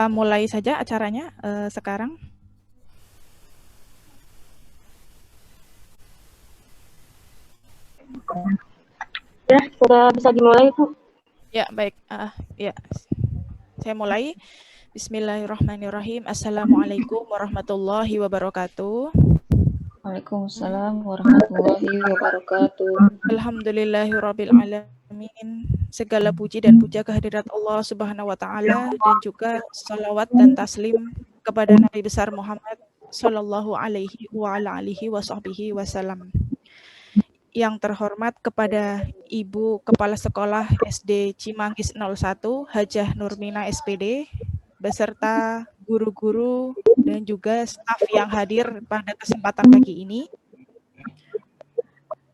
mulai saja acaranya sekarang. Ya, sudah bisa dimulai, Bu. Ya, baik. Ya, saya mulai. Bismillahirrahmanirrahim. Assalamualaikum warahmatullahi wabarakatuh. Waalaikumsalam warahmatullahi wabarakatuh. Alhamdulillahirabbil alamin. Segala puji dan puja kehadirat Allah Subhanahu wa taala dan juga salawat dan taslim kepada Nabi besar Muhammad sallallahu alaihi wa ala alihi washabbihi wasallam. Yang terhormat kepada Ibu Kepala Sekolah SD Cimanggis 01 Hajah Nurmina SPD beserta guru-guru dan juga staf yang hadir pada kesempatan pagi ini.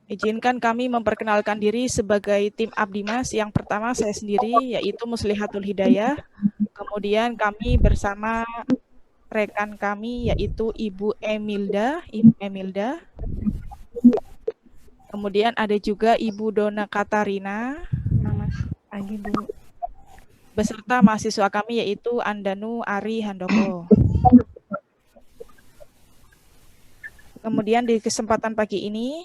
Izinkan kami memperkenalkan diri sebagai tim Abdimas. Yang pertama saya sendiri yaitu Muslihatul Hidayah. Kemudian kami bersama rekan kami yaitu Ibu Emilda. Kemudian ada juga Ibu Dona Katarina. Pagi, Bu. Beserta mahasiswa kami yaitu Andanu Ari Handoko. Kemudian di kesempatan pagi ini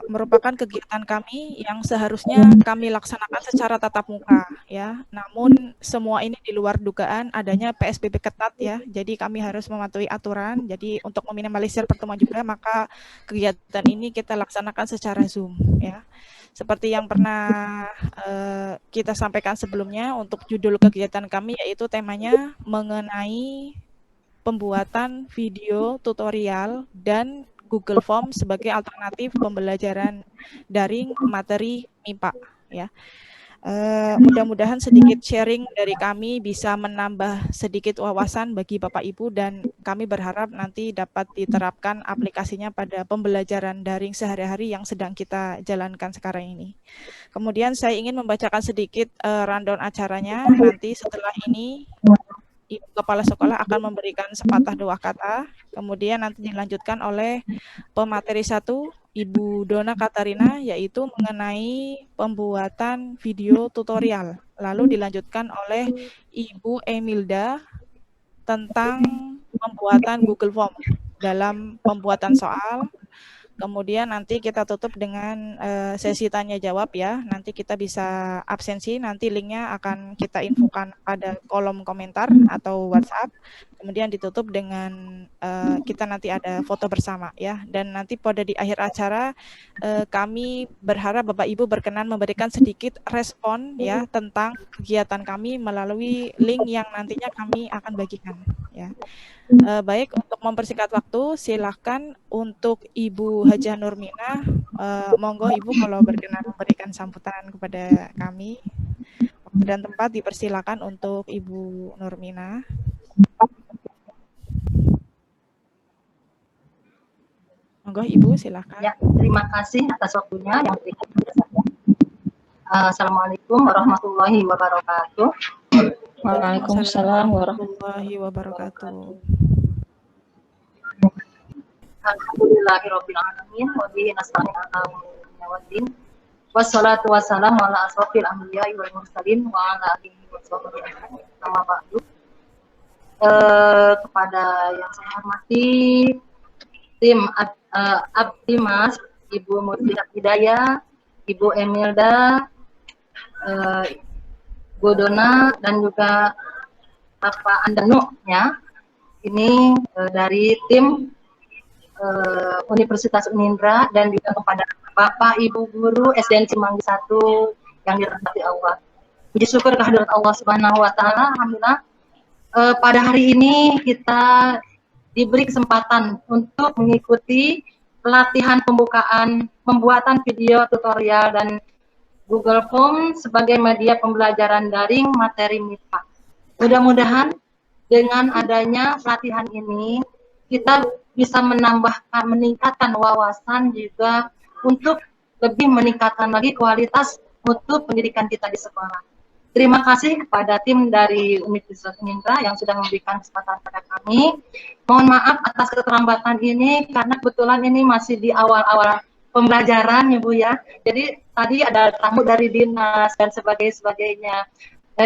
merupakan kegiatan kami yang seharusnya kami laksanakan secara tatap muka ya. Namun semua ini di luar dugaan adanya PSBB ketat ya. Jadi kami harus mematuhi aturan. Jadi untuk meminimalisir pertemuan juga maka kegiatan ini kita laksanakan secara Zoom ya. Seperti yang pernah kita sampaikan sebelumnya untuk judul kegiatan kami yaitu temanya mengenai pembuatan video tutorial dan Google Form sebagai alternatif pembelajaran daring materi MIPA ya. Mudah-mudahan sedikit sharing dari kami bisa menambah sedikit wawasan bagi Bapak Ibu dan kami berharap nanti dapat diterapkan aplikasinya pada pembelajaran daring sehari-hari yang sedang kita jalankan sekarang ini. Kemudian saya ingin membacakan sedikit rundown acaranya. Nanti setelah ini Ibu Kepala Sekolah akan memberikan sepatah dua kata, kemudian nanti dilanjutkan oleh pemateri 1, Ibu Dona Katarina, yaitu mengenai pembuatan video tutorial. Lalu dilanjutkan oleh Ibu Emilda tentang pembuatan Google Form dalam pembuatan soal. Kemudian nanti kita tutup dengan sesi tanya jawab ya. Nanti kita bisa absensi, nanti linknya akan kita infokan pada kolom komentar atau WhatsApp. Kemudian ditutup dengan kita nanti ada foto bersama ya. Dan nanti pada di akhir acara kami berharap Bapak Ibu berkenan memberikan sedikit respon ya tentang kegiatan kami melalui link yang nantinya kami akan bagikan ya. Baik, untuk mempersingkat waktu, silahkan untuk Ibu Hajah Nurmina, monggo Ibu kalau berkenan memberikan sambutan kepada kami. Waktu dan tempat dipersilakan untuk Ibu Nurmina. Monggo Ibu, silahkan. Ya, terima kasih atas waktunya yang diberikan kepada saya. Assalamualaikum warahmatullahi wabarakatuh. Waalaikumsalam warahmatullahi wabarakatuh. Alhamdulillahirabbil alamin wa bihi nasta'in ala umuri waddin. Wassalatu wassalamu ala asrofil anbiya'i wal mursalin wa ala alihi wa sahbihi ajma'in. Amma ba'du. Kepada yang saya hormati tim Abdimas, Ibu Muslihatul Hidayah, Ibu Emilda, Bu Dona dan juga Bapak Andanu ya. Ini dari tim Universitas Unindra dan juga kepada Bapak Ibu guru SDN Cimanggis 1 yang dirahmati Allah. Puji syukur kehadirat Allah Subhanahu wa taala. Alhamdulillah pada hari ini kita diberi kesempatan untuk mengikuti pelatihan pembuatan video tutorial dan Google Form sebagai media pembelajaran daring materi MIPA. Mudah-mudahan dengan adanya pelatihan ini kita bisa meningkatkan wawasan juga untuk lebih meningkatkan lagi kualitas untuk pendidikan kita di sekolah. Terima kasih kepada tim dari Universitas Unindra yang sudah memberikan kesempatan pada kami. Mohon maaf atas keterlambatan ini karena kebetulan ini masih di awal-awal pembelajaran ya Bu ya. Jadi tadi ada tamu dari dinas dan sebagainya.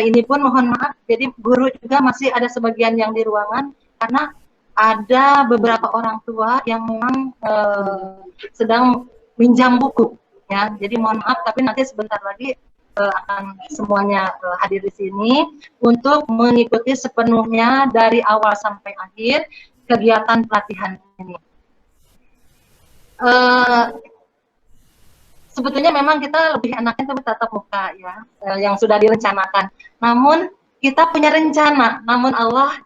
ini pun mohon maaf, jadi guru juga masih ada sebagian yang di ruangan karena ada beberapa orang tua yang memang sedang minjam buku, ya. Jadi mohon maaf, tapi nanti sebentar lagi akan semuanya hadir di sini untuk mengikuti sepenuhnya dari awal sampai akhir kegiatan pelatihan ini. Sebetulnya memang kita lebih enaknya tatap muka, ya, yang sudah direncanakan. Namun kita punya rencana, namun Allah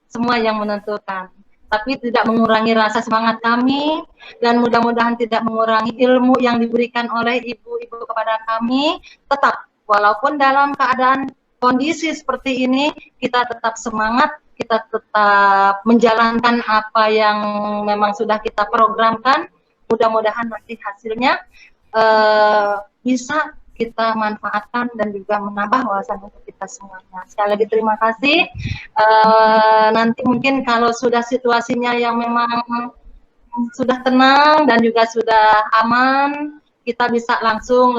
semua yang menentukan. Tapi tidak mengurangi rasa semangat kami, dan mudah-mudahan tidak mengurangi ilmu yang diberikan oleh ibu-ibu kepada kami. Tetap, walaupun dalam keadaan kondisi seperti ini, kita tetap semangat, kita tetap menjalankan apa yang memang sudah kita programkan. Mudah-mudahan nanti hasilnya bisa kita manfaatkan dan juga menambah wawasan untuk kita semuanya. Sekali lagi terima kasih. Nanti mungkin kalau sudah situasinya yang memang sudah tenang dan juga sudah aman, kita bisa langsung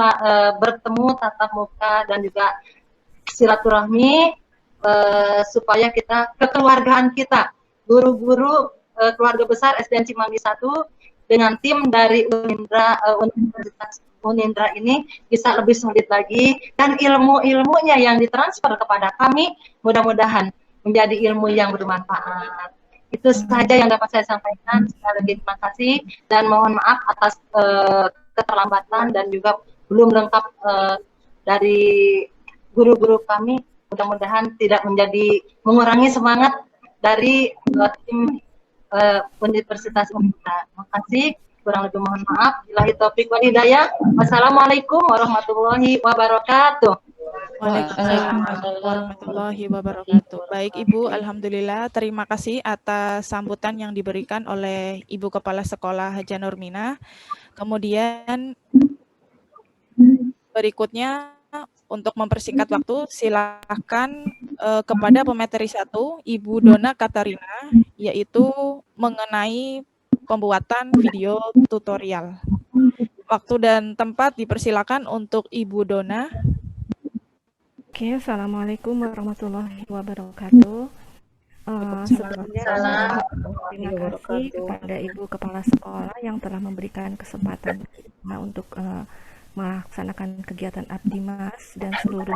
bertemu tatap muka dan juga silaturahmi supaya kita kekeluargaan kita, guru-guru keluarga besar SDN Cimanggi 1 dengan tim dari Universitas Unindra ini bisa lebih solid lagi, dan ilmu-ilmunya yang ditransfer kepada kami mudah-mudahan menjadi ilmu yang bermanfaat. Itu saja yang dapat saya sampaikan. Sekali lagi terima kasih dan mohon maaf atas keterlambatan dan juga belum lengkap dari guru-guru kami. Mudah-mudahan tidak menjadi mengurangi semangat dari tim Universitas Unindra. Terima kasih. Kurang lebih mohon maaf. Billahi taufik wal hidayah. Wassalamualaikum warahmatullahi wabarakatuh. Waalaikumsalam warahmatullahi wabarakatuh. Baik Ibu, alhamdulillah terima kasih atas sambutan yang diberikan oleh Ibu Kepala Sekolah Haja Nurmina. Kemudian berikutnya untuk mempersingkat waktu, silakan kepada pemateri 1, Ibu Dona Katarina, yaitu mengenai pembuatan video tutorial. Waktu dan tempat dipersilakan untuk Ibu Dona. Oke, Assalamualaikum warahmatullahi wabarakatuh. Sebelumnya terima kasih kepada Ibu Kepala Sekolah yang telah memberikan kesempatan kita untuk melaksanakan kegiatan Abdimas dan seluruh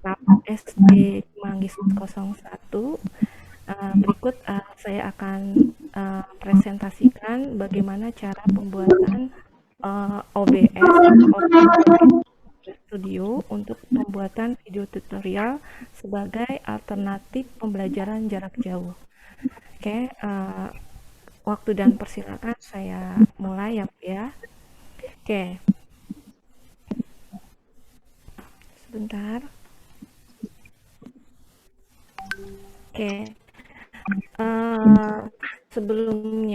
staf SD Cimanggi 01. Berikut saya akan presentasikan bagaimana cara pembuatan OBS Studio untuk pembuatan video tutorial sebagai alternatif pembelajaran jarak jauh. Oke, waktu dan persilakan saya mulai ya. Oke. Sebentar. Oke. Sebelum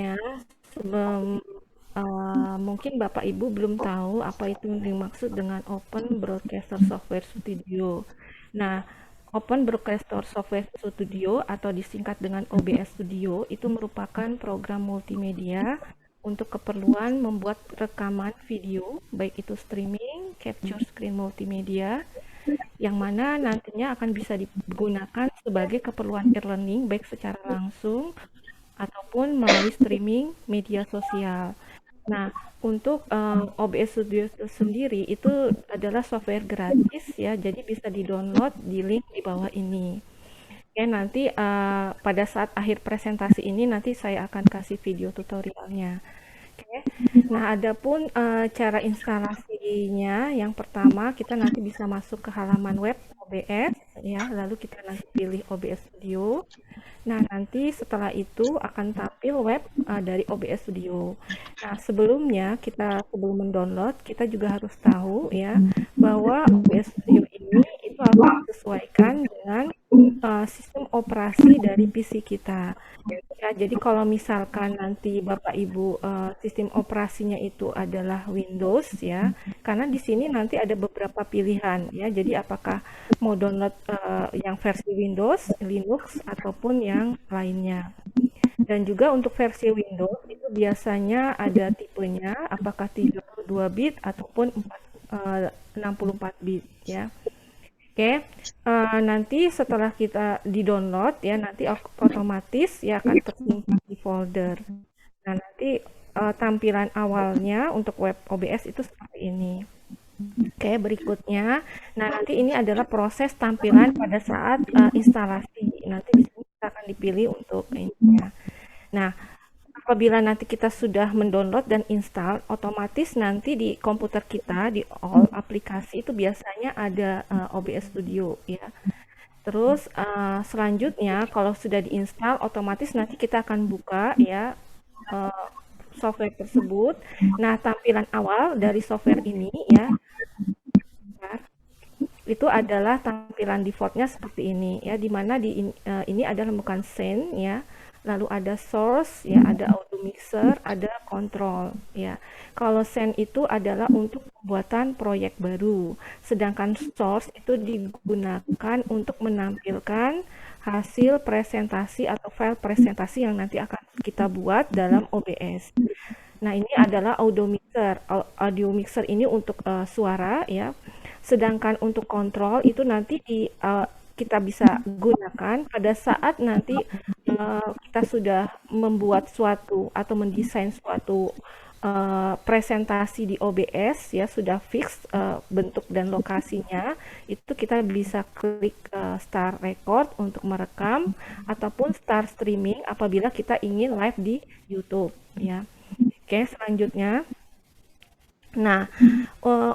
mungkin Bapak Ibu belum tahu apa itu yang dimaksud dengan Open Broadcaster Software Studio. Nah, Open Broadcaster Software Studio atau disingkat dengan OBS Studio itu merupakan program multimedia untuk keperluan membuat rekaman video, baik itu streaming, capture screen multimedia, yang mana nantinya akan bisa digunakan sebagai keperluan e-learning baik secara langsung ataupun melalui streaming media sosial. Nah, untuk OBS Studio sendiri itu adalah software gratis ya, jadi bisa di-download di link di bawah ini. Oke, nanti pada saat akhir presentasi ini nanti saya akan kasih video tutorialnya. Oke. Nah, adapun cara instalasinya, yang pertama kita nanti bisa masuk ke halaman web OBS ya, lalu kita nanti pilih OBS Studio. Nah, nanti setelah itu akan tampil web dari OBS Studio. Nah, sebelumnya sebelum mendownload, kita juga harus tahu ya bahwa OBS Studio ini itu harus disesuaikan dengan sistem operasi dari PC kita. Ya, jadi kalau misalkan nanti Bapak Ibu sistem operasinya itu adalah Windows ya, karena di sini nanti ada beberapa pilihan ya. Jadi apakah mau download yang versi Windows, Linux ataupun yang lainnya. Dan juga untuk versi Windows itu biasanya ada tipenya, apakah 32 bit ataupun 64 bit ya. Oke, nanti setelah kita di-download ya, nanti otomatis ya akan tersimpan di folder. Nah, nanti tampilan awalnya untuk web OBS itu seperti ini. Oke, berikutnya. Nah, nanti ini adalah proses tampilan pada saat instalasi. Nanti di sini kita akan dipilih untuk ini ya. Nah, apabila nanti kita sudah mendownload dan install, otomatis nanti di komputer kita, di all aplikasi itu biasanya ada OBS Studio ya. Terus selanjutnya kalau sudah diinstal, otomatis nanti kita akan buka ya software tersebut. Nah, tampilan awal dari software ini ya, itu adalah tampilan defaultnya seperti ini ya, dimana ini adalah bukan scene ya, lalu ada source ya, ada audio mixer, ada control ya. Kalau scene itu adalah untuk pembuatan proyek baru, sedangkan source itu digunakan untuk menampilkan hasil presentasi atau file presentasi yang nanti akan kita buat dalam OBS. Nah, ini adalah audio mixer. Audio mixer ini untuk suara ya. Sedangkan untuk kontrol itu nanti kita bisa gunakan pada saat nanti kita sudah membuat suatu atau mendesain suatu presentasi di OBS ya, sudah fix bentuk dan lokasinya, itu kita bisa klik start record untuk merekam ataupun start streaming apabila kita ingin live di YouTube ya. Oke, selanjutnya. Nah,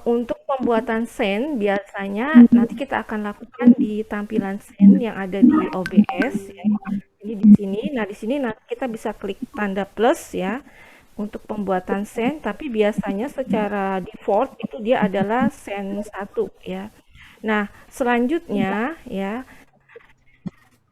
untuk pembuatan scene biasanya nanti kita akan lakukan di tampilan scene yang ada di OBS ya. Jadi di sini, nah di sini nanti kita bisa klik tanda plus ya untuk pembuatan scene, tapi biasanya secara default itu dia adalah scene 1 ya. Nah, selanjutnya ya,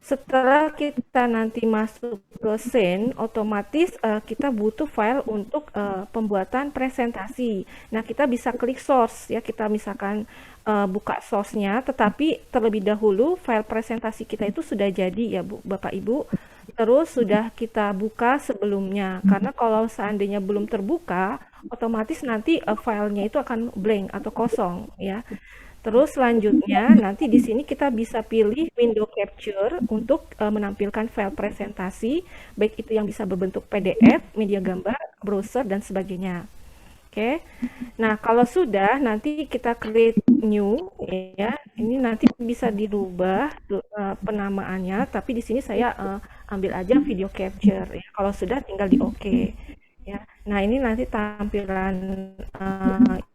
setelah kita nanti masuk ke scene, otomatis kita butuh file untuk pembuatan presentasi. Nah, kita bisa klik source ya, kita misalkan buka source-nya, tetapi terlebih dahulu file presentasi kita itu sudah jadi ya Bu, Bapak Ibu. Terus sudah kita buka sebelumnya, karena kalau seandainya belum terbuka, otomatis nanti filenya itu akan blank atau kosong ya. Terus selanjutnya nanti di sini kita bisa pilih window capture untuk menampilkan file presentasi, baik itu yang bisa berbentuk PDF, media gambar, browser dan sebagainya. Oke. Nah, kalau sudah nanti kita create new ya. Ini nanti bisa dirubah penamaannya, tapi di sini saya ambil aja video capture ya. Kalau sudah tinggal di OK. Ya, nah ini nanti tampilan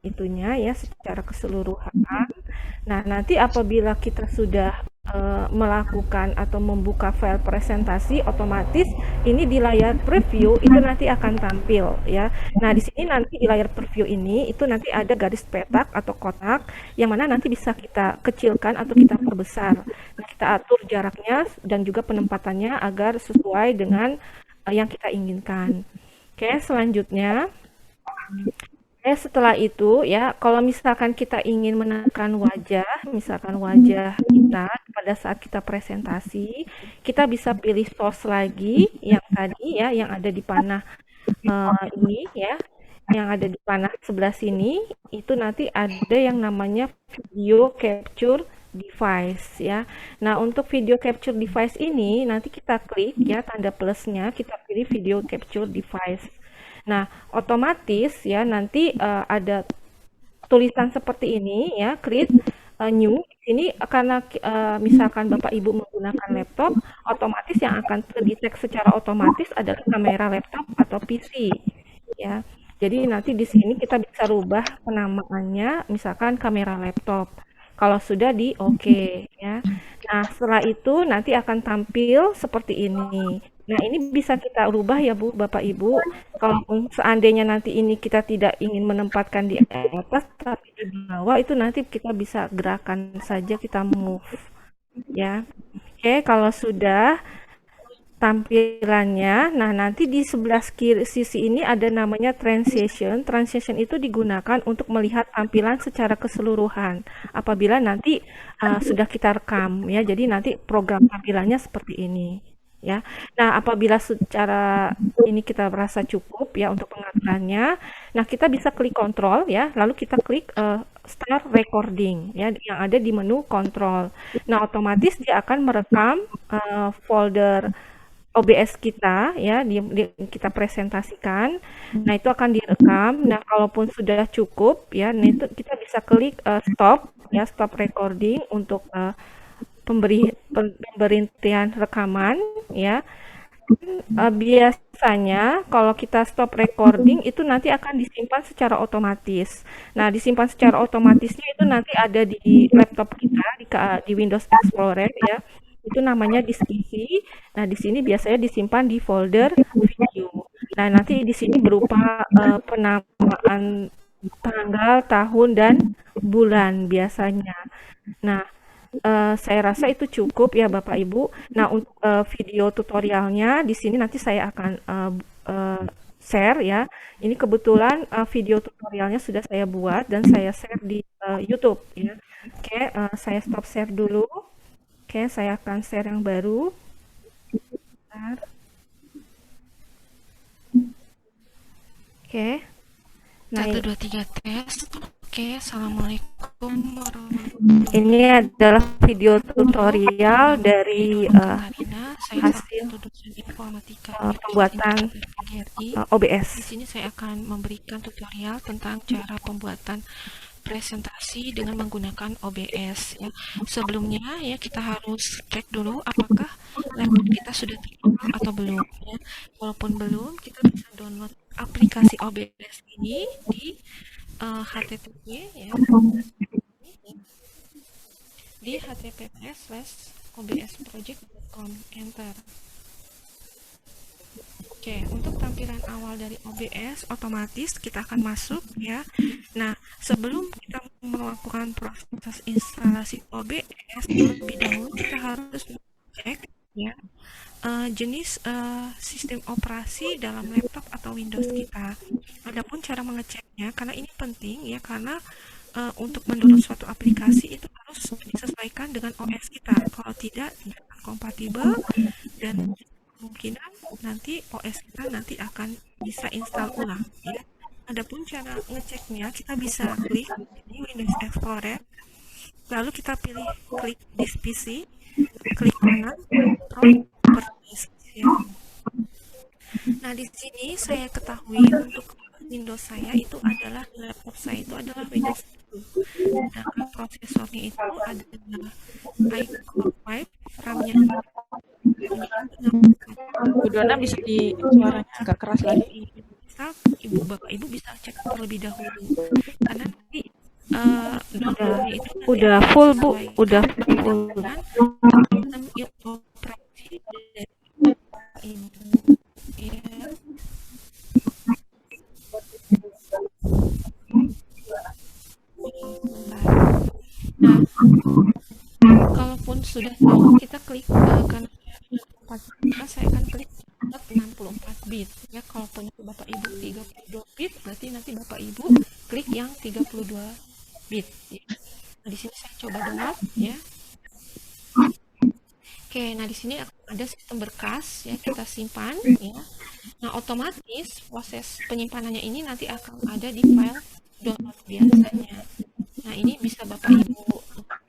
itunya ya secara keseluruhan. Nah, nanti apabila kita sudah melakukan atau membuka file presentasi, otomatis ini di layar preview itu nanti akan tampil ya. Nah, di sini nanti di layar preview ini itu nanti ada garis petak atau kotak yang mana nanti bisa kita kecilkan atau kita perbesar. Nah, kita atur jaraknya dan juga penempatannya agar sesuai dengan yang kita inginkan. Oke, selanjutnya, setelah itu ya, kalau misalkan kita ingin menekan wajah, misalkan wajah kita pada saat kita presentasi, kita bisa pilih source lagi yang tadi ya, yang ada di panah ini ya, yang ada di panah sebelah sini, itu nanti ada yang namanya video capture device ya. Nah, untuk video capture device ini nanti kita klik ya tanda plusnya, kita pilih video capture device. Nah, otomatis ya nanti ada tulisan seperti ini ya, create new. Ini karena misalkan Bapak Ibu menggunakan laptop, otomatis yang akan terdetek secara otomatis adalah kamera laptop atau PC ya. Jadi nanti di sini kita bisa rubah penamaannya misalkan kamera laptop. Kalau sudah di OK ya. Nah, setelah itu nanti akan tampil seperti ini. Nah, ini bisa kita rubah ya Bu, Bapak Ibu. Kalau seandainya nanti ini kita tidak ingin menempatkan di atas tapi di bawah, itu nanti kita bisa gerakan saja, kita move ya. Oke, kalau sudah tampilannya, nah nanti di sebelah kiri sisi ini ada namanya transition. Transition itu digunakan untuk melihat tampilan secara keseluruhan apabila nanti sudah kita rekam ya. Jadi nanti program tampilannya seperti ini. ya. Nah, apabila secara ini kita merasa cukup ya untuk pengambilannya, nah kita bisa klik kontrol ya, lalu kita klik start recording ya yang ada di menu kontrol. Nah, otomatis dia akan merekam folder OBS kita ya kita presentasikan. Nah, itu akan direkam. Nah, kalaupun sudah cukup ya, nah itu kita bisa klik stop ya, stop recording untuk pemberhentian rekaman ya. Biasanya kalau kita stop recording itu nanti akan disimpan secara otomatis. Nah, disimpan secara otomatisnya itu nanti ada di laptop kita di Windows Explorer ya. Itu namanya disk isi. Nah, di sini biasanya disimpan di folder video. Nah, nanti di sini berupa penamaan tanggal, tahun, dan bulan biasanya. Nah, saya rasa itu cukup ya Bapak Ibu. Nah, untuk video tutorialnya di sini nanti saya akan share ya. Ini kebetulan video tutorialnya sudah saya buat dan saya share di YouTube ya. Oke, saya stop share dulu. Oke, saya akan share yang baru. Bentar. Oke. Nah, 1, 2, 3 tes. Oke, Assalamualaikum warahmatullahi ini adalah video tutorial dari wabarakatuh. Saya hasil satu dosen informatika pembuatan PGRI. Di OBS. sini saya akan memberikan tutorial tentang cara pembuatan presentasi dengan menggunakan OBS ya. Sebelumnya ya kita harus cek dulu apakah laptop kita sudah terinstall atau belum ya. Walaupun belum, kita bisa download aplikasi OBS ini di http ya, di https://obsproject.com, enter. Oke, untuk tampilan awal dari OBS otomatis kita akan masuk ya. Nah, sebelum kita melakukan proses instalasi OBS, terlebih dahulu kita harus cek ya jenis sistem operasi dalam laptop atau Windows kita. Adapun cara mengeceknya, karena ini penting ya, karena untuk mendownload suatu aplikasi itu harus disesuaikan dengan OS kita. Kalau tidak akan kompatibel dan kemungkinan nanti OS kita nanti akan bisa install ulang ya. Adapun cara ngeceknya, kita bisa klik di Windows Explorer, lalu kita pilih klik disk PC, klik kanan properties ya. Nah, di sini saya ketahui untuk Windows saya itu adalah laptop saya itu adalah Windows 10. Sedangkan prosesornya itu adalah iCore 5, RAM-nya Bu Dona bisa di suaranya agak keras lagi. misal Bapak Ibu bisa cek terlebih dahulu karena nanti downloadnya itu nanti Udah akan full Bu, disesuaikan udah full. dengan sistem operasi dari Ibu ya. Nah, kalaupun sudah tahu kita klik karena saya akan klik 64 bit ya. Kalaupun itu Bapak Ibu 32 bit, berarti nanti Bapak Ibu klik yang 32 bit ya. Nah, di sini saya coba download ya. Oke, nah di sini ada sistem berkas ya, kita simpan ya. Nah, otomatis proses penyimpanannya ini nanti akan ada di file download biasanya. Nah, ini bisa Bapak Ibu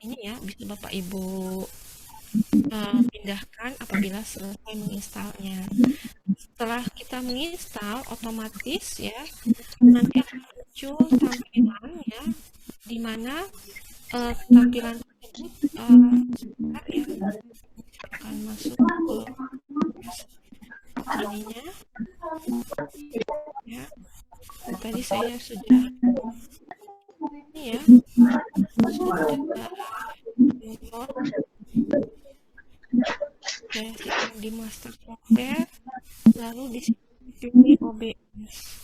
ini ya, bisa Bapak Ibu pindahkan apabila selesai menginstalnya. Setelah kita menginstal, otomatis ya nanti akan muncul tampilan ya, di mana tampilan tersebut sebentar ya, akan masuk ke ininya ya. Nah, tadi saya sudah ini ya sudah download di master software, lalu di sini OBS.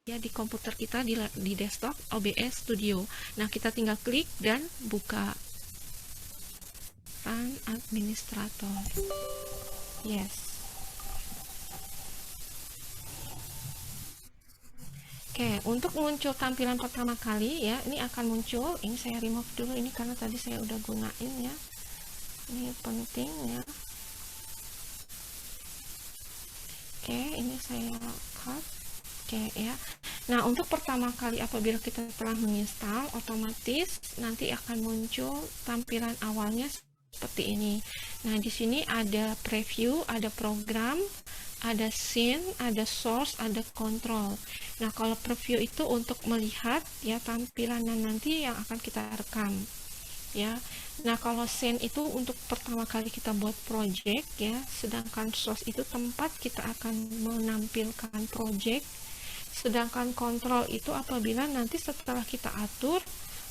ya di komputer kita di desktop OBS Studio. Nah, kita tinggal klik dan buka Run Administrator. Yes. Oke, untuk muncul tampilan pertama kali ya, ini akan muncul, ini saya remove dulu ini karena tadi saya udah gunain ya. Ini penting ya. Oke, ini saya cut. Oke ya. Nah, untuk pertama kali apabila kita telah menginstal, otomatis nanti akan muncul tampilan awalnya seperti ini. Nah, di sini ada preview, ada program, ada scene, ada source, ada control. Nah, kalau preview itu untuk melihat ya tampilan nanti yang akan kita rekam ya. Nah, kalau scene itu untuk pertama kali kita buat project ya, sedangkan source itu tempat kita akan menampilkan project, sedangkan control itu apabila nanti setelah kita atur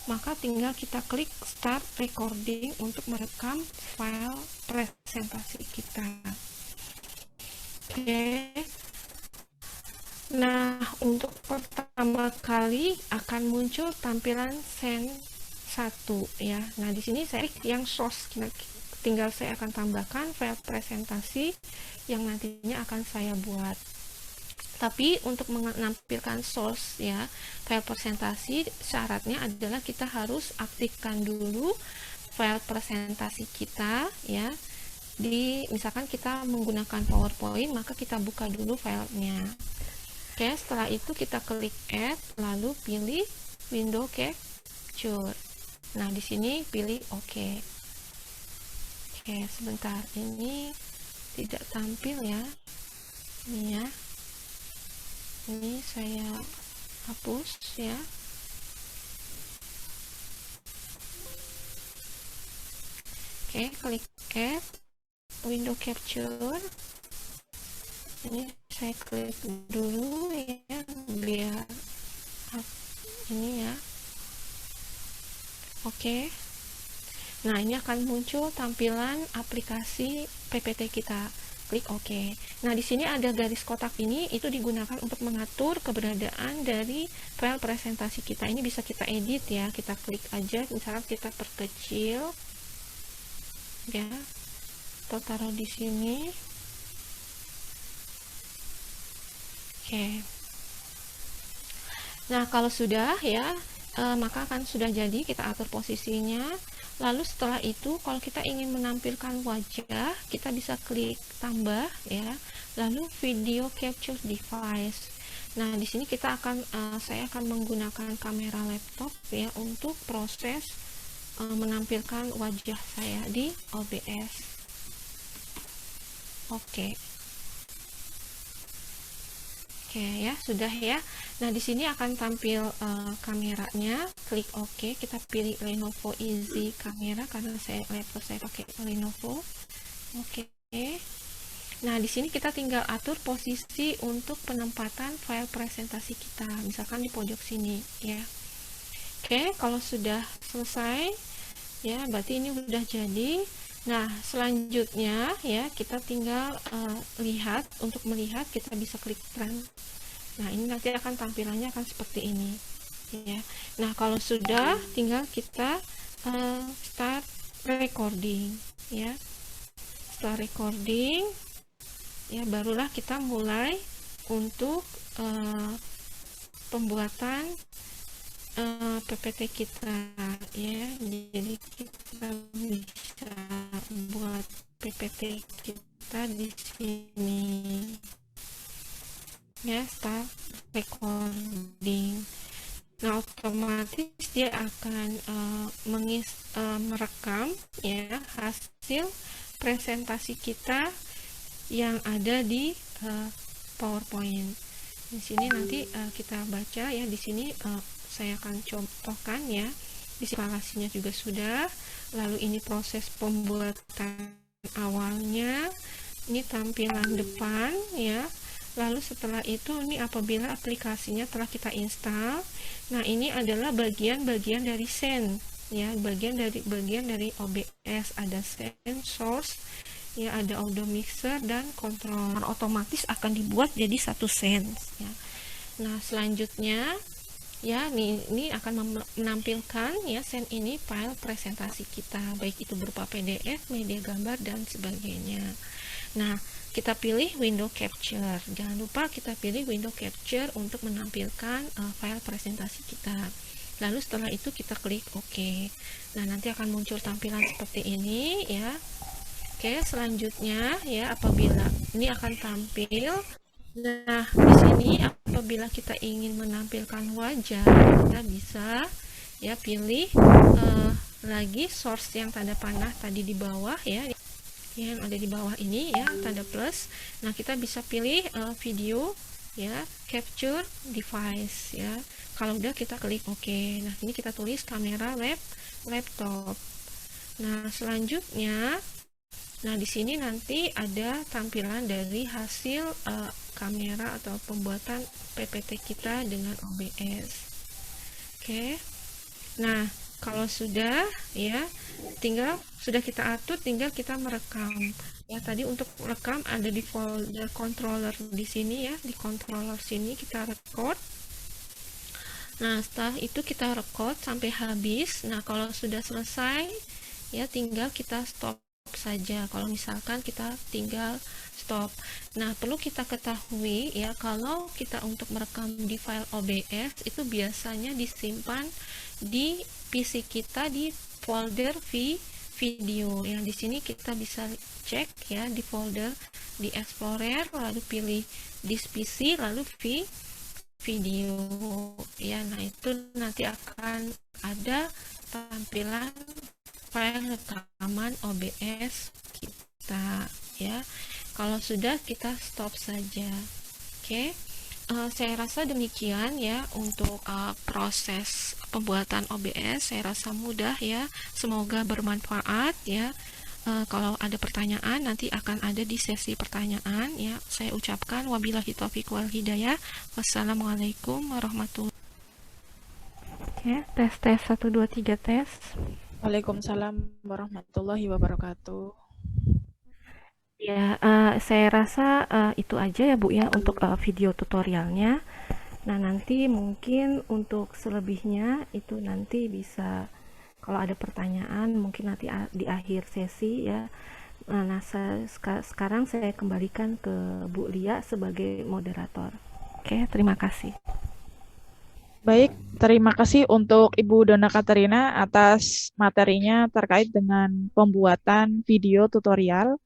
maka tinggal kita klik start recording untuk merekam file presentasi kita. Oke. Nah, untuk pertama kali akan muncul tampilan scene 1 ya. Nah, di sini saya yang source, tinggal saya akan tambahkan file presentasi yang nantinya akan saya buat. Tapi untuk menampilkan source ya, file presentasi, syaratnya adalah kita harus aktifkan dulu file presentasi kita ya. Misalkan kita menggunakan PowerPoint, maka kita buka dulu filenya. Oke, setelah itu kita klik add, lalu pilih window capture. Nah, di sini pilih OK. Oke, sebentar, ini tidak tampil ya. Ini ya. Ini saya hapus ya. Oke, klik add, window capture. Ini saya klik dulu ya biar ini ya. Oke. Nah, ini akan muncul tampilan aplikasi PPT kita. Klik OK. Nah, di sini ada garis kotak ini, itu digunakan untuk mengatur keberadaan dari file presentasi kita. Ini bisa kita edit ya. Kita klik aja, misalnya kita perkecil ya. Kita taruh di sini. Oke. Nah, kalau sudah ya, maka akan sudah jadi, kita atur posisinya. Lalu setelah itu, kalau kita ingin menampilkan wajah, kita bisa klik tambah ya. Lalu video capture device. Nah, di sini kita akan, saya akan menggunakan kamera laptop ya untuk proses menampilkan wajah saya di OBS. Oke. Oke ya, sudah ya. Nah, di sini akan tampil kameranya. Klik OK. Kita pilih Lenovo Easy Camera karena laptop saya pakai Lenovo. Oke. Nah, di sini kita tinggal atur posisi untuk penempatan file presentasi kita. Misalkan di pojok sini ya. Oke, kalau sudah selesai ya, berarti ini udah jadi. Nah, selanjutnya ya, kita tinggal lihat. Untuk melihat kita bisa klik run. Nah, ini nanti akan tampilannya akan seperti ini ya. Nah, kalau sudah tinggal kita start recording ya. Setelah recording ya, barulah kita mulai untuk pembuatan PPT kita ya. Jadi kita bisa buat PPT kita di sini ya. Start recording. Nah, otomatis dia akan merekam ya hasil presentasi kita yang ada di PowerPoint. Di sini nanti kita baca ya. Di sini saya akan contohkan ya. Instalasinya juga sudah. Lalu ini proses pembuatan awalnya. Ini tampilan depan ya. Lalu setelah itu ini apabila aplikasinya telah kita install. Nah, ini adalah bagian-bagian dari scene ya, bagian dari OBS. Ada scene, source ya, ada audio mixer dan control. Otomatis akan dibuat jadi satu scene ya. Nah, selanjutnya ya ini akan menampilkan ya scene ini file presentasi kita, baik itu berupa PDF, media gambar dan sebagainya. Nah, kita pilih window capture. Jangan lupa kita pilih window capture untuk menampilkan file presentasi kita. Lalu setelah itu kita klik OK. Nah, nanti akan muncul tampilan seperti ini ya. Oke, selanjutnya ya apabila ini akan tampil. Nah, di sini apabila kita ingin menampilkan wajah, kita bisa ya pilih lagi source yang tanda panah tadi di bawah ya, yang ada di bawah ini ya, tanda plus. Nah, kita bisa pilih video ya, capture device ya. Kalau udah kita klik OK. Nah, ini kita tulis kamera laptop. Nah, selanjutnya di sini nanti ada tampilan dari hasil kamera atau pembuatan PPT kita dengan OBS. Oke. Nah, kalau sudah ya, sudah kita atur, tinggal kita merekam. Ya, tadi untuk rekam ada di folder controller di sini ya, di controller sini kita record. Nah, setelah itu kita record sampai habis. Nah, kalau sudah selesai ya, tinggal kita stop saja. Kalau misalkan kita tinggal stop. Nah, perlu kita ketahui ya, kalau kita untuk merekam di file OBS itu biasanya disimpan di PC kita di folder video. Yang di sini kita bisa cek ya, di folder di Explorer, lalu pilih this PC, lalu video ya. Nah, itu nanti akan ada tampilan file rekaman OBS kita ya. Kalau sudah, kita stop saja. Oke. Saya rasa demikian ya untuk proses pembuatan OBS. Saya rasa mudah ya, semoga bermanfaat ya. Kalau ada pertanyaan nanti akan ada di sesi pertanyaan ya. Saya ucapkan wabillahi taufiq wal hidayah. Wassalamualaikum warahmatullahi wabarakatuh. Tes 1 2 3 tes. Waalaikumsalam warahmatullahi wabarakatuh. Ya, saya rasa itu aja ya Bu ya untuk video tutorialnya. Nah, nanti mungkin untuk selebihnya itu nanti bisa, kalau ada pertanyaan mungkin nanti di akhir sesi ya. Nah, sekarang saya kembalikan ke Bu Lia sebagai moderator. Oke, terima kasih. Baik, terima kasih untuk Ibu Donna Katerina atas materinya terkait dengan pembuatan video tutorial.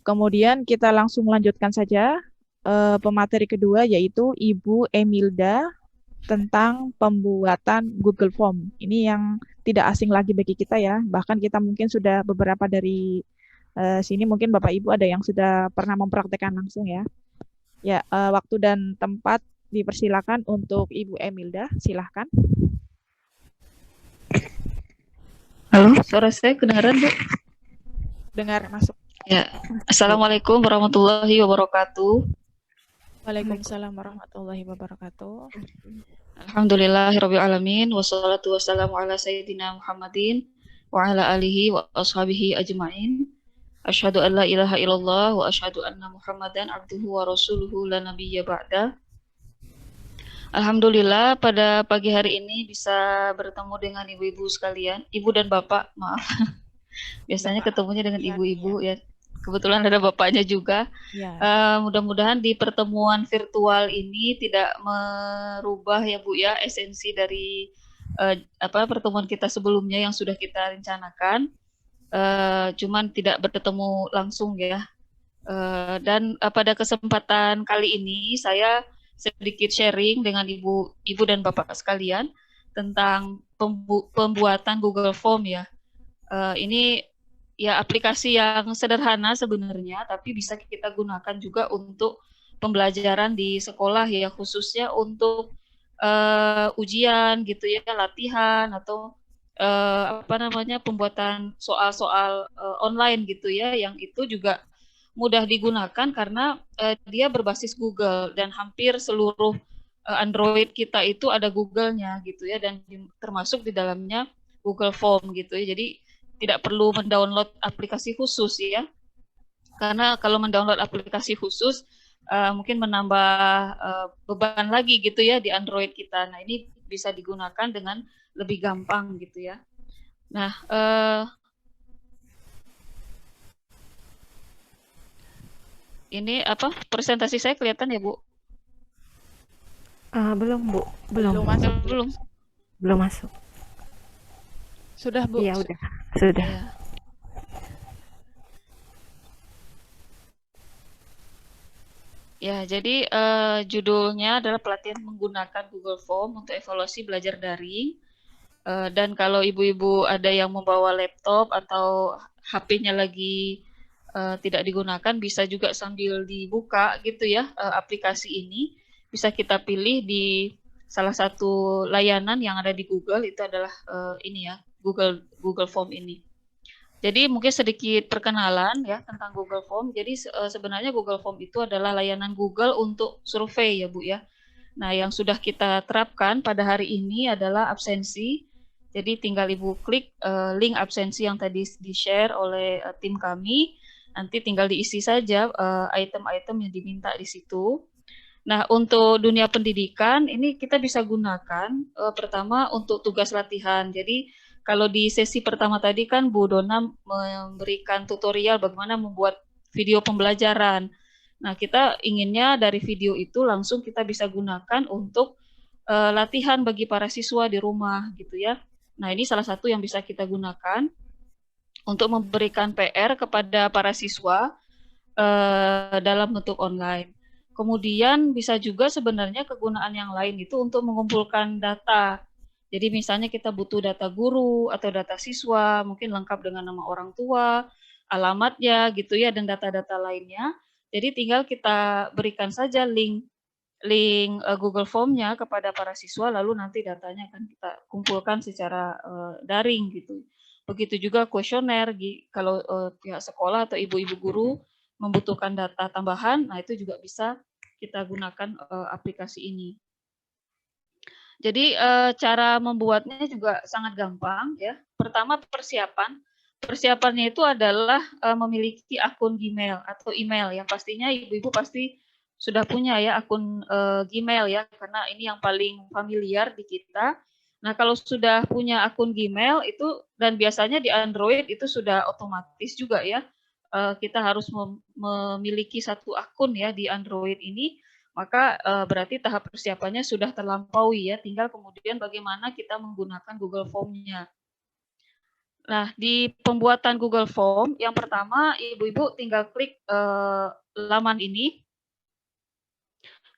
Kemudian kita langsung melanjutkan saja pemateri kedua, yaitu Ibu Emilda tentang pembuatan Google Form. Ini yang tidak asing lagi bagi kita ya, bahkan kita mungkin sudah beberapa dari sini, mungkin Bapak Ibu ada yang sudah pernah mempraktekkan langsung ya. Ya, waktu dan tempat dipersilakan untuk Ibu Emilda, silahkan. Halo, suara saya kedengaran, Bu? Dengar masuk. Ya. Assalamualaikum warahmatullahi wabarakatuh. Waalaikumsalam warahmatullahi wabarakatuh. Alhamdulillahirabbil alamin, wassalatu wassalamu ala sayyidina Muhammadin wa ala alihi wa ashabihi ajmain. Asyhadu an la ilaha illallah wa asyhadu anna Muhammadan abduhu wa rasuluhu la nabiyya ba'da. Alhamdulillah pada pagi hari ini bisa bertemu dengan ibu-ibu sekalian, ibu dan bapak, maaf. Biasanya ketemunya dengan ibu-ibu ya. Kebetulan ada bapaknya juga. Ya. Mudah-mudahan di pertemuan virtual ini tidak merubah ya Bu ya esensi dari pertemuan kita sebelumnya yang sudah kita rencanakan. Cuman tidak bertemu langsung ya. Dan pada kesempatan kali ini saya sedikit sharing dengan ibu dan bapak sekalian tentang pembuatan Google Form ya. Ini ya aplikasi yang sederhana sebenarnya, tapi bisa kita gunakan juga untuk pembelajaran di sekolah ya, khususnya untuk ujian gitu ya, latihan atau pembuatan soal-soal online gitu ya, yang itu juga mudah digunakan karena dia berbasis Google dan hampir seluruh Android kita itu ada Google-nya gitu ya, dan termasuk di dalamnya Google Form gitu ya. Jadi tidak perlu mendownload aplikasi khusus ya, karena kalau mendownload aplikasi khusus mungkin menambah beban lagi gitu ya di Android kita. Nah, ini bisa digunakan dengan lebih gampang gitu ya. Nah, ini apa presentasi saya kelihatan ya, Bu? Belum, Bu. Belum. Belum masuk. Belum. Belum masuk. Sudah, Bu. Iya, udah. Sudah. Ya. Ya, jadi judulnya adalah pelatihan menggunakan Google Form untuk evaluasi belajar daring. Dan kalau ibu-ibu ada yang membawa laptop atau HP-nya lagi tidak digunakan, bisa juga sambil dibuka gitu ya aplikasi ini. Bisa kita pilih di salah satu layanan yang ada di Google, itu adalah ini ya, Google Form ini. Jadi mungkin sedikit perkenalan ya tentang Google Form. Jadi sebenarnya Google Form itu adalah layanan Google untuk survei ya Bu ya. Nah, yang sudah kita terapkan pada hari ini adalah absensi. Jadi tinggal Ibu klik link absensi yang tadi di-share oleh tim kami. Nanti tinggal diisi saja item-item yang diminta di situ. Nah, untuk dunia pendidikan ini kita bisa gunakan pertama untuk tugas latihan. Jadi kalau di sesi pertama tadi kan Bu Dona memberikan tutorial bagaimana membuat video pembelajaran. Nah, kita inginnya dari video itu langsung kita bisa gunakan untuk latihan bagi para siswa di rumah gitu ya. Nah, ini salah satu yang bisa kita gunakan untuk memberikan PR kepada para siswa dalam bentuk online. Kemudian bisa juga sebenarnya kegunaan yang lain itu untuk mengumpulkan data. Jadi misalnya kita butuh data guru atau data siswa, mungkin lengkap dengan nama orang tua, alamatnya gitu ya, dan data-data lainnya. Jadi tinggal kita berikan saja link Google Form-nya kepada para siswa, lalu nanti datanya akan kita kumpulkan secara daring gitu. Begitu juga kuesioner, kalau pihak sekolah atau ibu-ibu guru membutuhkan data tambahan, nah itu juga bisa kita gunakan aplikasi ini. Jadi cara membuatnya juga sangat gampang ya. Pertama persiapan. Persiapannya itu adalah memiliki akun Gmail atau email yang pastinya ibu-ibu pasti sudah punya ya akun Gmail ya, karena ini yang paling familiar di kita. Nah, kalau sudah punya akun Gmail itu dan biasanya di Android itu sudah otomatis juga ya. Kita harus memiliki satu akun ya di Android ini, maka berarti tahap persiapannya sudah terlampaui ya, tinggal kemudian bagaimana kita menggunakan Google Form-nya. Nah, di pembuatan Google Form, yang pertama ibu-ibu tinggal klik laman ini,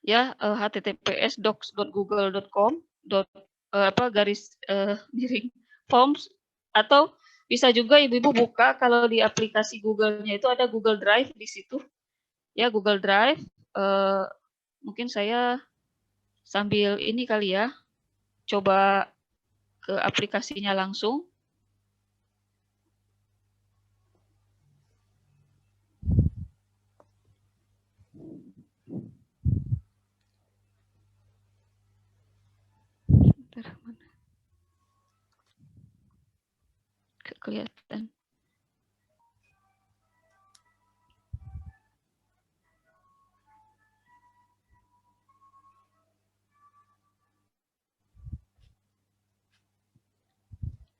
ya https://docs.google.com miring forms, atau bisa juga ibu-ibu buka kalau di aplikasi Google-nya itu ada Google Drive di situ, ya Google Drive. Mungkin saya sambil ini kali ya, coba ke aplikasinya langsung. Bentar, mana? Kelihatan.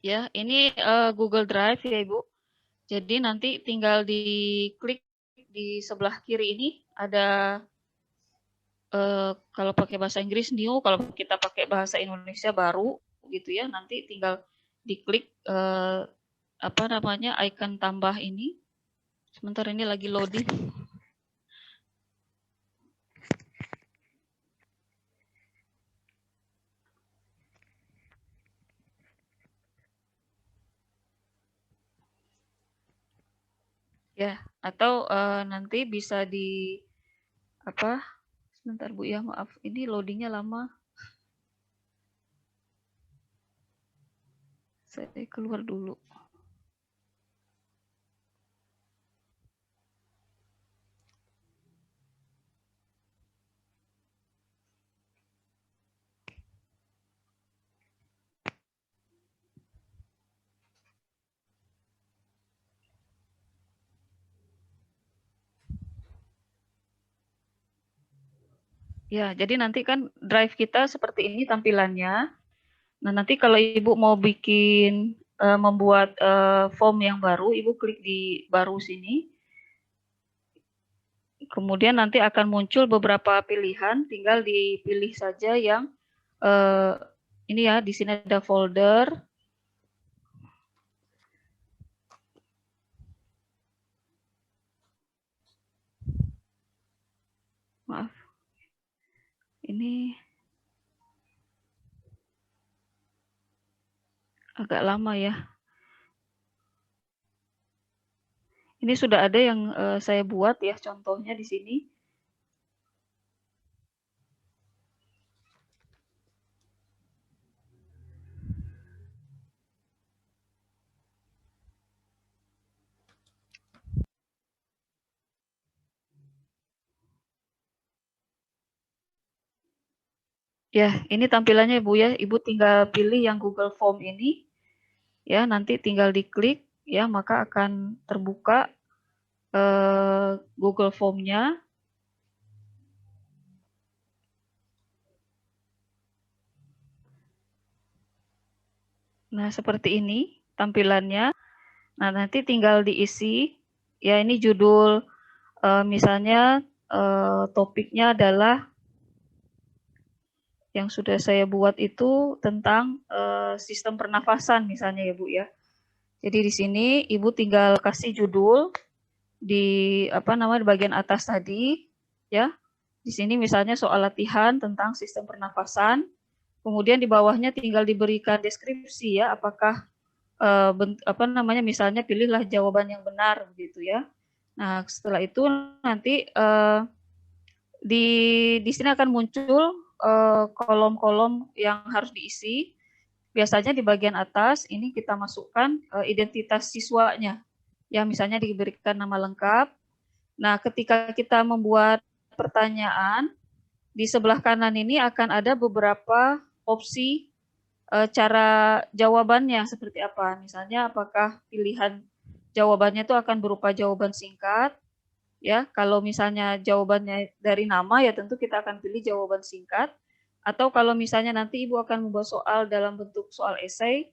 Ya, ini Google Drive ya Ibu. Jadi nanti tinggal diklik di sebelah kiri ini ada kalau pakai bahasa Inggris new, kalau kita pakai bahasa Indonesia baru gitu ya. Nanti tinggal diklik apa namanya icon tambah ini. Sebentar ini lagi loading. Ya, atau nanti bisa di apa? Sebentar Bu ya, maaf. Ini loadingnya lama. Saya keluar dulu. Ya, jadi nanti kan drive kita seperti ini tampilannya. Nah, nanti kalau Ibu mau bikin membuat form yang baru, Ibu klik di baru sini. Kemudian nanti akan muncul beberapa pilihan, tinggal dipilih saja yang ini ya, di sini ada folder. Maaf, ini agak lama ya. Ini sudah ada yang saya buat ya, contohnya di sini. Ya, ini tampilannya Ibu ya. Ibu tinggal pilih yang Google Form ini. Ya, nanti tinggal diklik ya, maka akan terbuka Google Form-nya. Nah, seperti ini tampilannya. Nah, nanti tinggal diisi. Ya, ini judul misalnya topiknya adalah yang sudah saya buat itu tentang sistem pernafasan misalnya ya Bu ya. Jadi di sini Ibu tinggal kasih judul di di bagian atas tadi ya. Di sini misalnya soal latihan tentang sistem pernafasan. Kemudian di bawahnya tinggal diberikan deskripsi ya, apakah misalnya pilihlah jawaban yang benar begitu ya. Nah, setelah itu nanti di sini akan muncul kolom-kolom yang harus diisi. Biasanya di bagian atas ini kita masukkan identitas siswanya. Ya, misalnya diberikan nama lengkap. Nah, ketika kita membuat pertanyaan, di sebelah kanan ini akan ada beberapa opsi cara jawabannya seperti apa. Misalnya apakah pilihan jawabannya itu akan berupa jawaban singkat, ya. Kalau misalnya jawabannya dari nama, ya tentu kita akan pilih jawaban singkat. Atau kalau misalnya nanti Ibu akan membuat soal dalam bentuk soal esai,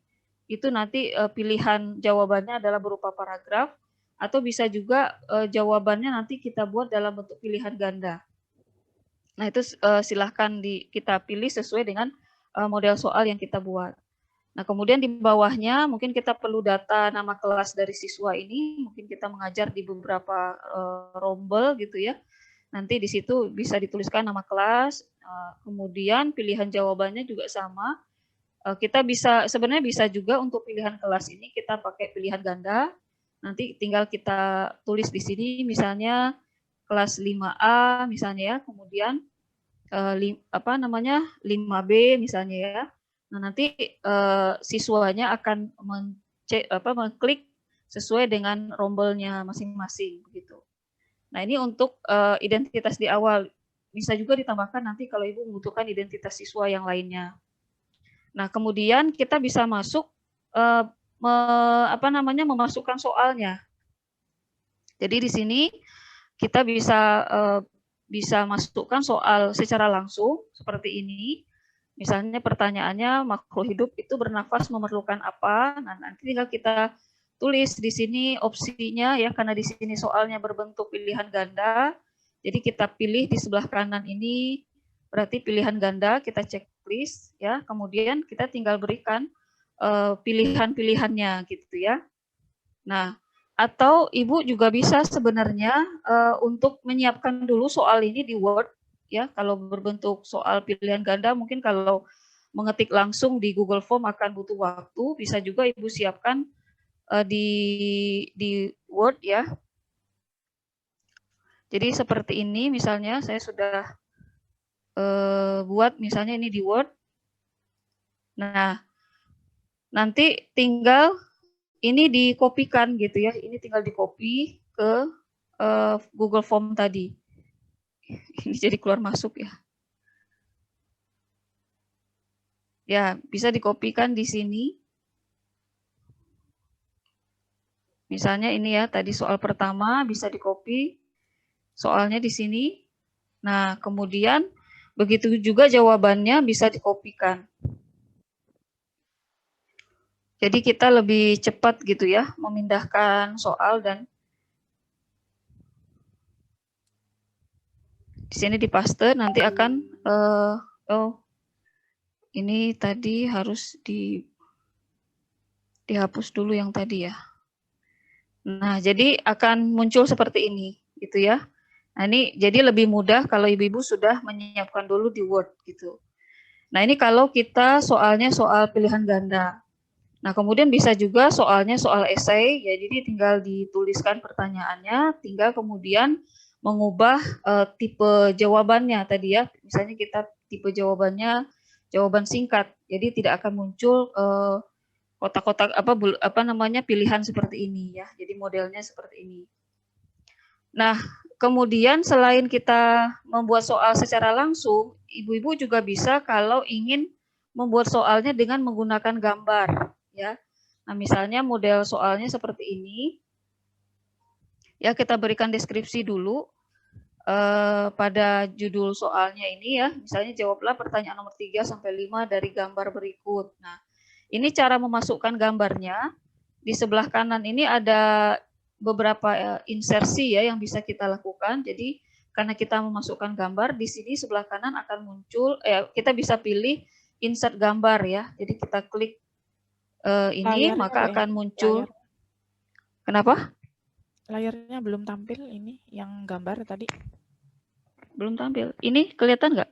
itu nanti pilihan jawabannya adalah berupa paragraf, atau bisa juga jawabannya nanti kita buat dalam bentuk pilihan ganda. Nah, itu silahkan kita pilih sesuai dengan model soal yang kita buat. Nah, kemudian di bawahnya mungkin kita perlu data nama kelas dari siswa ini, mungkin kita mengajar di beberapa rombel gitu ya. Nanti di situ bisa dituliskan nama kelas, kemudian pilihan jawabannya juga sama. Kita sebenarnya bisa juga untuk pilihan kelas ini kita pakai pilihan ganda. Nanti tinggal kita tulis di sini misalnya kelas 5A misalnya ya, kemudian 5B misalnya ya. Nah, nanti siswanya akan mengklik sesuai dengan rombelnya masing-masing begitu. Nah, ini untuk identitas di awal. Bisa juga ditambahkan nanti kalau Ibu membutuhkan identitas siswa yang lainnya. Nah, kemudian kita bisa masuk memasukkan soalnya. Jadi di sini kita bisa masukkan soal secara langsung seperti ini. Misalnya pertanyaannya, makhluk hidup itu bernafas memerlukan apa? Nah, nanti tinggal kita tulis di sini opsinya ya, karena di sini soalnya berbentuk pilihan ganda. Jadi kita pilih di sebelah kanan ini berarti pilihan ganda, kita checklist ya. Kemudian kita tinggal berikan pilihan-pilihannya gitu ya. Nah, atau Ibu juga bisa sebenarnya untuk menyiapkan dulu soal ini di Word ya. Kalau berbentuk soal pilihan ganda mungkin kalau mengetik langsung di Google Form akan butuh waktu, bisa juga Ibu siapkan di Word ya. Jadi seperti ini misalnya saya sudah buat misalnya ini di Word. Nah, nanti tinggal ini dikopikan gitu ya. Ini tinggal di-copy ke Google Form tadi. Ini jadi keluar masuk ya. Ya, bisa dikopikan di sini. Misalnya ini ya, tadi soal pertama bisa dikopi soalnya di sini. Nah, kemudian Begitu juga jawabannya bisa dikopikan. Jadi kita lebih cepat gitu ya memindahkan soal, dan di sini dipaste, nanti akan ini tadi harus dihapus dulu yang tadi ya. Nah, jadi akan muncul seperti ini gitu ya. Nah, ini jadi lebih mudah kalau ibu-ibu sudah menyiapkan dulu di Word gitu. Nah, ini kalau kita soalnya soal pilihan ganda. Nah, kemudian bisa juga soalnya soal esai, ya jadi tinggal dituliskan pertanyaannya, tinggal kemudian mengubah tipe jawabannya tadi ya. Misalnya kita tipe jawabannya jawaban singkat, jadi tidak akan muncul kotak-kotak apa namanya pilihan seperti ini ya. Jadi modelnya seperti ini. Nah, kemudian selain kita membuat soal secara langsung, ibu-ibu juga bisa kalau ingin membuat soalnya dengan menggunakan gambar ya. Nah, misalnya model soalnya seperti ini. Ya, kita berikan deskripsi dulu pada judul soalnya ini ya. Misalnya jawablah pertanyaan nomor 3 sampai 5 dari gambar berikut. Nah, ini cara memasukkan gambarnya. Di sebelah kanan ini ada beberapa insersi ya yang bisa kita lakukan. Jadi karena kita memasukkan gambar, di sini sebelah kanan akan muncul, kita bisa pilih insert gambar ya. Jadi kita klik ini, Layarnya, maka Mbak, ya? akan muncul. Layar. Kenapa? Layarnya belum tampil ini yang gambar tadi. Belum tampil. Ini kelihatan nggak?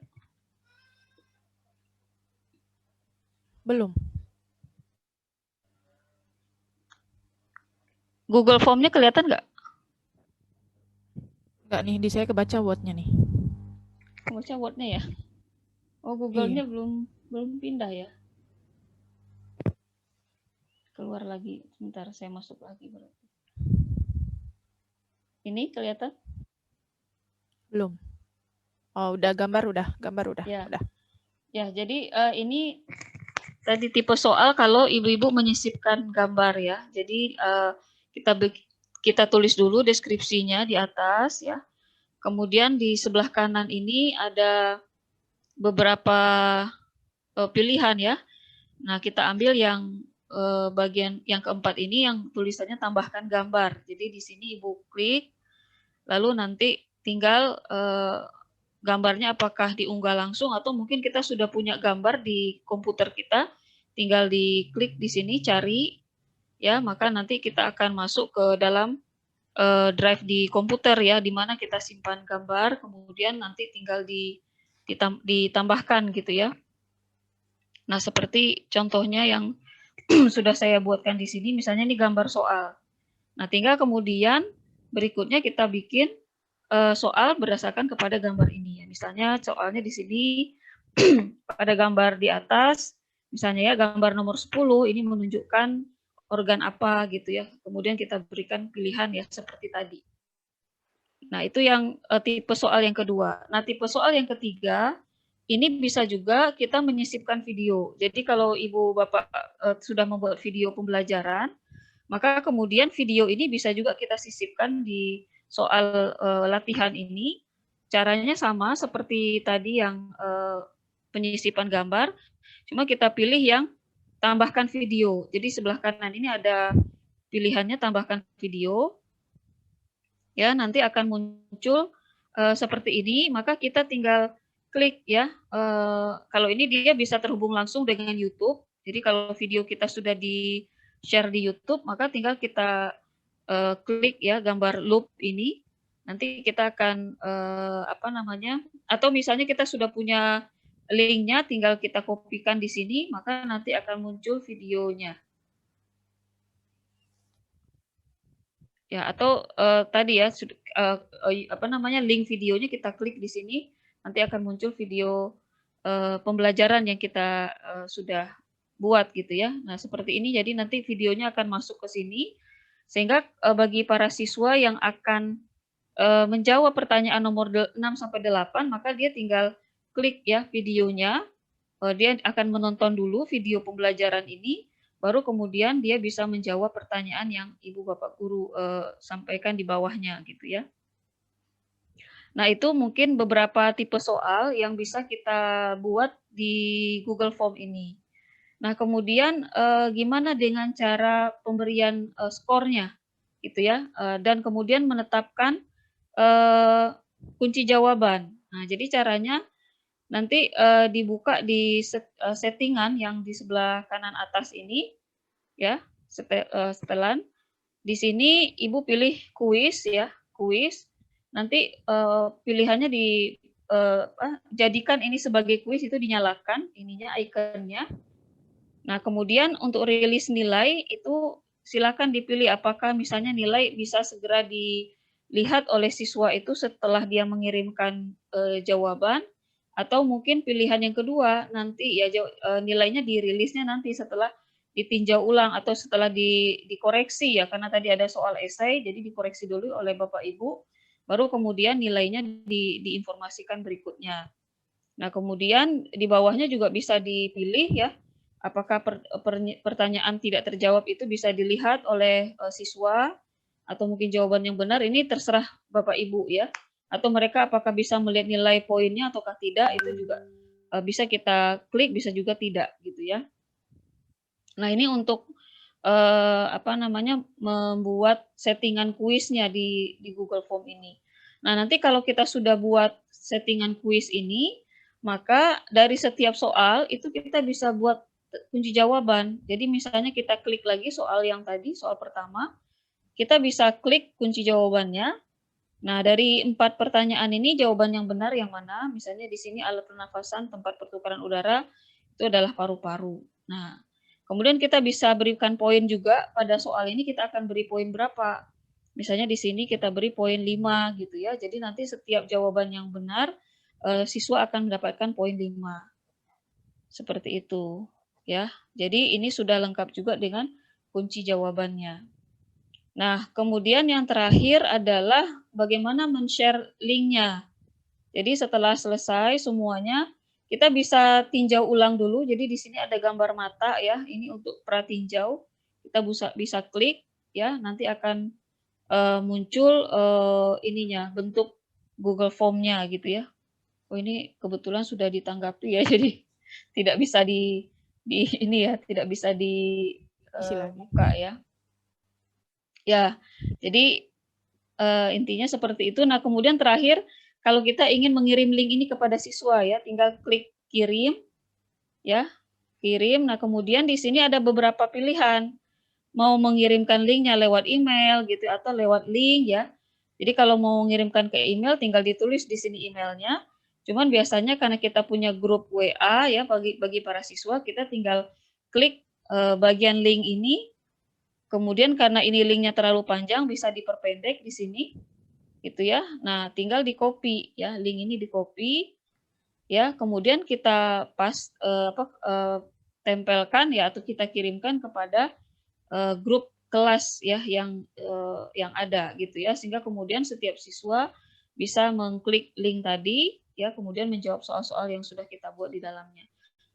Belum. Google Form-nya kelihatan nggak? Nggak nih, di saya kebaca Word-nya nih. Kebaca Word-nya ya? Oh, Google-nya Iya. belum pindah ya? Keluar lagi. Sebentar, saya masuk lagi berarti. Ini kelihatan? Belum. Oh, udah gambar udah. Ya. Udah. Ya, jadi ini tadi tipe soal kalau ibu-ibu menyisipkan gambar ya. Jadi kita tulis dulu deskripsinya di atas ya. Kemudian di sebelah kanan ini ada beberapa pilihan ya. Nah, kita ambil yang bagian yang keempat ini yang tulisannya tambahkan gambar. Jadi di sini ibu klik, lalu nanti tinggal gambarnya apakah diunggah langsung atau mungkin kita sudah punya gambar di komputer kita, tinggal diklik di sini cari ya, maka nanti kita akan masuk ke dalam drive di komputer ya, di mana kita simpan gambar, kemudian nanti tinggal ditambahkan gitu ya. Nah, seperti contohnya yang sudah saya buatkan di sini, misalnya ini gambar soal. Nah, tinggal kemudian berikutnya kita bikin soal berdasarkan kepada gambar ini ya. Misalnya soalnya di sini pada gambar di atas, misalnya ya gambar nomor 10 ini menunjukkan organ apa gitu ya. Kemudian kita berikan pilihan ya seperti tadi. Nah, itu yang tipe soal yang kedua. Nah, tipe soal yang ketiga, ini bisa juga kita menyisipkan video. Jadi kalau Ibu Bapak sudah membuat video pembelajaran, maka kemudian video ini bisa juga kita sisipkan di soal latihan ini. Caranya sama seperti tadi yang penyisipan gambar, cuma kita pilih yang tambahkan video. Jadi sebelah kanan ini ada pilihannya tambahkan video. Ya, nanti akan muncul seperti ini, maka kita tinggal klik ya. Kalau ini dia bisa terhubung langsung dengan YouTube. Jadi kalau video kita sudah di-share di YouTube, maka tinggal kita klik ya gambar loop ini. Nanti kita akan apa namanya? Atau misalnya kita sudah punya linknya, tinggal kita kopikan di sini, maka nanti akan muncul videonya. Ya, atau tadi ya apa namanya link videonya kita klik di sini, nanti akan muncul video pembelajaran yang kita sudah buat gitu ya. Nah, seperti ini, jadi nanti videonya akan masuk ke sini, sehingga bagi para siswa yang akan menjawab pertanyaan nomor 6 sampai 8, maka dia tinggal klik ya videonya, dia akan menonton dulu video pembelajaran ini, baru kemudian dia bisa menjawab pertanyaan yang Ibu Bapak Guru sampaikan di bawahnya gitu ya. Nah, itu mungkin beberapa tipe soal yang bisa kita buat di Google Form ini. Nah, kemudian gimana dengan cara pemberian skornya, gitu ya, dan kemudian menetapkan kunci jawaban. Nah, jadi caranya nanti dibuka di settingan yang di sebelah kanan atas ini, ya, setelan. Di sini Ibu pilih kuis ya, kuis. Nanti pilihannya jadikan ini sebagai kuis, itu dinyalakan ininya, ikonnya. Nah, kemudian untuk rilis nilai itu silakan dipilih apakah misalnya nilai bisa segera dilihat oleh siswa itu setelah dia mengirimkan jawaban, atau mungkin pilihan yang kedua nanti ya nilainya dirilisnya nanti setelah ditinjau ulang atau setelah dikoreksi ya, karena tadi ada soal esai, jadi dikoreksi dulu oleh Bapak Ibu, baru kemudian nilainya diinformasikan berikutnya. Nah, kemudian di bawahnya juga bisa dipilih ya, apakah pertanyaan tidak terjawab itu bisa dilihat oleh siswa, atau mungkin jawaban yang benar, ini terserah Bapak Ibu ya. Atau mereka apakah bisa melihat nilai poinnya ataukah tidak, itu juga bisa kita klik, bisa juga tidak gitu ya. Nah, ini untuk membuat settingan kuisnya di Google Form ini. Nah, nanti kalau kita sudah buat settingan kuis ini, maka dari setiap soal itu kita bisa buat kunci jawaban. Jadi misalnya kita klik lagi soal yang tadi, soal pertama, kita bisa klik kunci jawabannya. Nah, dari 4 pertanyaan ini jawaban yang benar yang mana? Misalnya di sini alat pernafasan, tempat pertukaran udara, itu adalah paru-paru. Nah, kemudian kita bisa berikan poin juga pada soal ini, kita akan beri poin berapa. Misalnya di sini kita beri poin 5 gitu ya. Jadi nanti setiap jawaban yang benar, siswa akan mendapatkan poin 5. Seperti itu ya. Jadi ini sudah lengkap juga dengan kunci jawabannya. Nah, kemudian yang terakhir adalah bagaimana men-share linknya. Jadi setelah selesai semuanya, kita bisa tinjau ulang dulu. Jadi di sini ada gambar mata ya, ini untuk pratinjau. Kita bisa klik ya, nanti akan muncul ininya, bentuk Google Form-nya gitu ya. Oh, ini kebetulan sudah ditanggapi ya, jadi tidak bisa tidak bisa dibuka ya. Ya, jadi intinya seperti itu. Nah, kemudian terakhir, kalau kita ingin mengirim link ini kepada siswa ya, tinggal klik kirim, ya, kirim. Nah, kemudian di sini ada beberapa pilihan, mau mengirimkan linknya lewat email gitu atau lewat link ya. Jadi kalau mau mengirimkan ke email, tinggal ditulis di sini emailnya. Cuman biasanya karena kita punya grup WA ya, bagi para siswa, kita tinggal klik bagian link ini. Kemudian karena ini linknya terlalu panjang, bisa diperpendek di sini, gitu ya. Nah, tinggal di copy ya, link ini di copy, ya. Kemudian kita tempelkan ya, atau kita kirimkan kepada grup kelas ya yang ada, gitu ya. Sehingga kemudian setiap siswa bisa mengklik link tadi, ya, kemudian menjawab soal-soal yang sudah kita buat di dalamnya.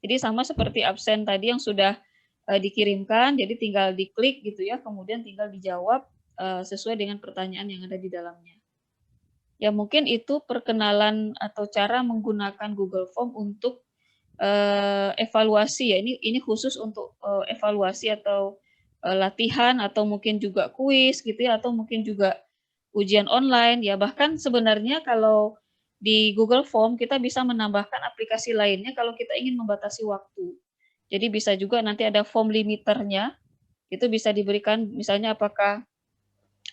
Jadi sama seperti absen tadi yang sudah dikirimkan, jadi tinggal diklik gitu ya, kemudian tinggal dijawab sesuai dengan pertanyaan yang ada di dalamnya. Ya, mungkin itu perkenalan atau cara menggunakan Google Form untuk evaluasi ya. Ini khusus untuk evaluasi atau latihan, atau mungkin juga kuis gitu ya, atau mungkin juga ujian online ya. Bahkan sebenarnya kalau di Google Form kita bisa menambahkan aplikasi lainnya kalau kita ingin membatasi waktu. Jadi bisa juga nanti ada form limiternya, itu bisa diberikan misalnya apakah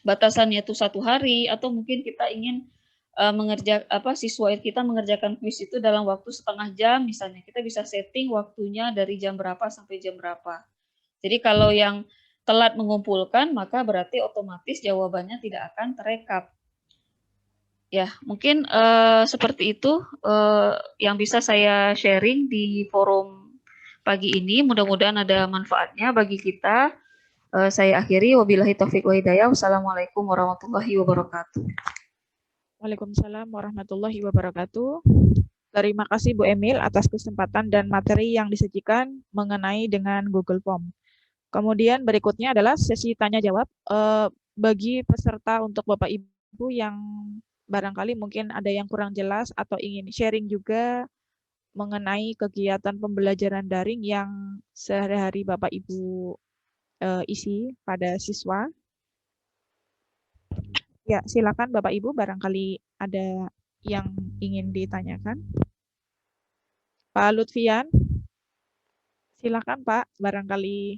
batasannya itu 1 hari, atau mungkin kita ingin siswa kita mengerjakan kuis itu dalam waktu setengah jam misalnya, kita bisa setting waktunya dari jam berapa sampai jam berapa. Jadi kalau yang telat mengumpulkan, maka berarti otomatis jawabannya tidak akan terekap. Ya, mungkin seperti itu yang bisa saya sharing di forum pagi ini. Mudah-mudahan ada manfaatnya bagi kita. Saya akhiri, wabillahi taufiq wa hidayah. Wassalamualaikum warahmatullahi wabarakatuh. Waalaikumsalam warahmatullahi wabarakatuh. Terima kasih Bu Emil atas kesempatan dan materi yang disajikan mengenai dengan Google Form. Kemudian berikutnya adalah sesi tanya jawab bagi peserta untuk Bapak Ibu yang barangkali mungkin ada yang kurang jelas atau ingin sharing juga mengenai kegiatan pembelajaran daring yang sehari-hari Bapak Ibu isi pada siswa. Ya, silakan Bapak Ibu, barangkali ada yang ingin ditanyakan. Pak Lutfian, silakan Pak, barangkali.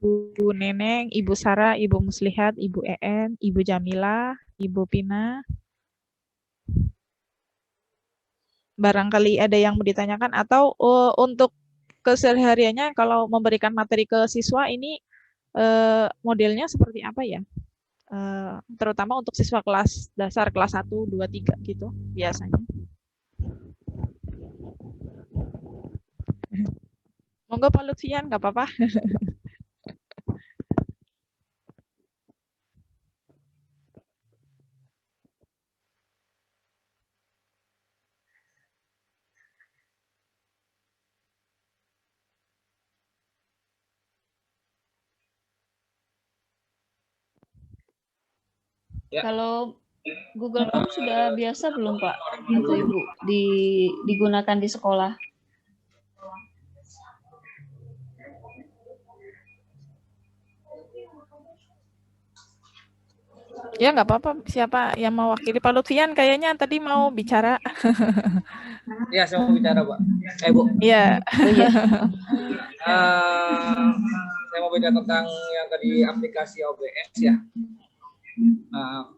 Ibu Neneng, Ibu Sarah, Ibu Muslihat, Ibu EN, Ibu Jamila, Ibu Pina. Barangkali ada yang mau ditanyakan atau untuk kesehariannya kalau memberikan materi ke siswa ini modelnya seperti apa ya? Terutama untuk siswa kelas dasar kelas 1, 2, 3 gitu biasanya. Monggo Pak Lutfian, nggak apa-apa. Ya. Kalau Google Form sudah biasa belum Pak untuk Ibu digunakan di sekolah? Ya nggak apa-apa. Siapa yang mewakili Pak Lutfian? Kayaknya tadi mau bicara. Ya, saya mau bicara, Pak. Bu. Iya. Oh iya. Saya mau bicara tentang yang tadi aplikasi OBS ya.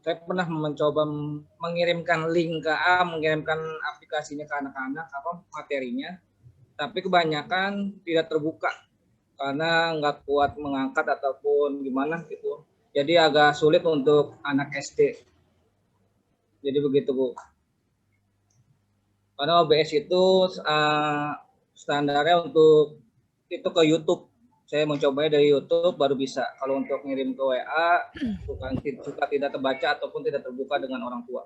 Saya pernah mencoba mengirimkan link ke mengirimkan aplikasinya ke anak-anak, materinya, tapi kebanyakan tidak terbuka karena nggak kuat mengangkat ataupun gimana gitu. Jadi agak sulit untuk anak SD. Jadi begitu Bu. Karena OBS itu standarnya untuk itu ke YouTube. Saya mencobanya dari YouTube baru bisa. Kalau untuk ngirim ke WA suka tidak terbaca ataupun tidak terbuka dengan orang tua.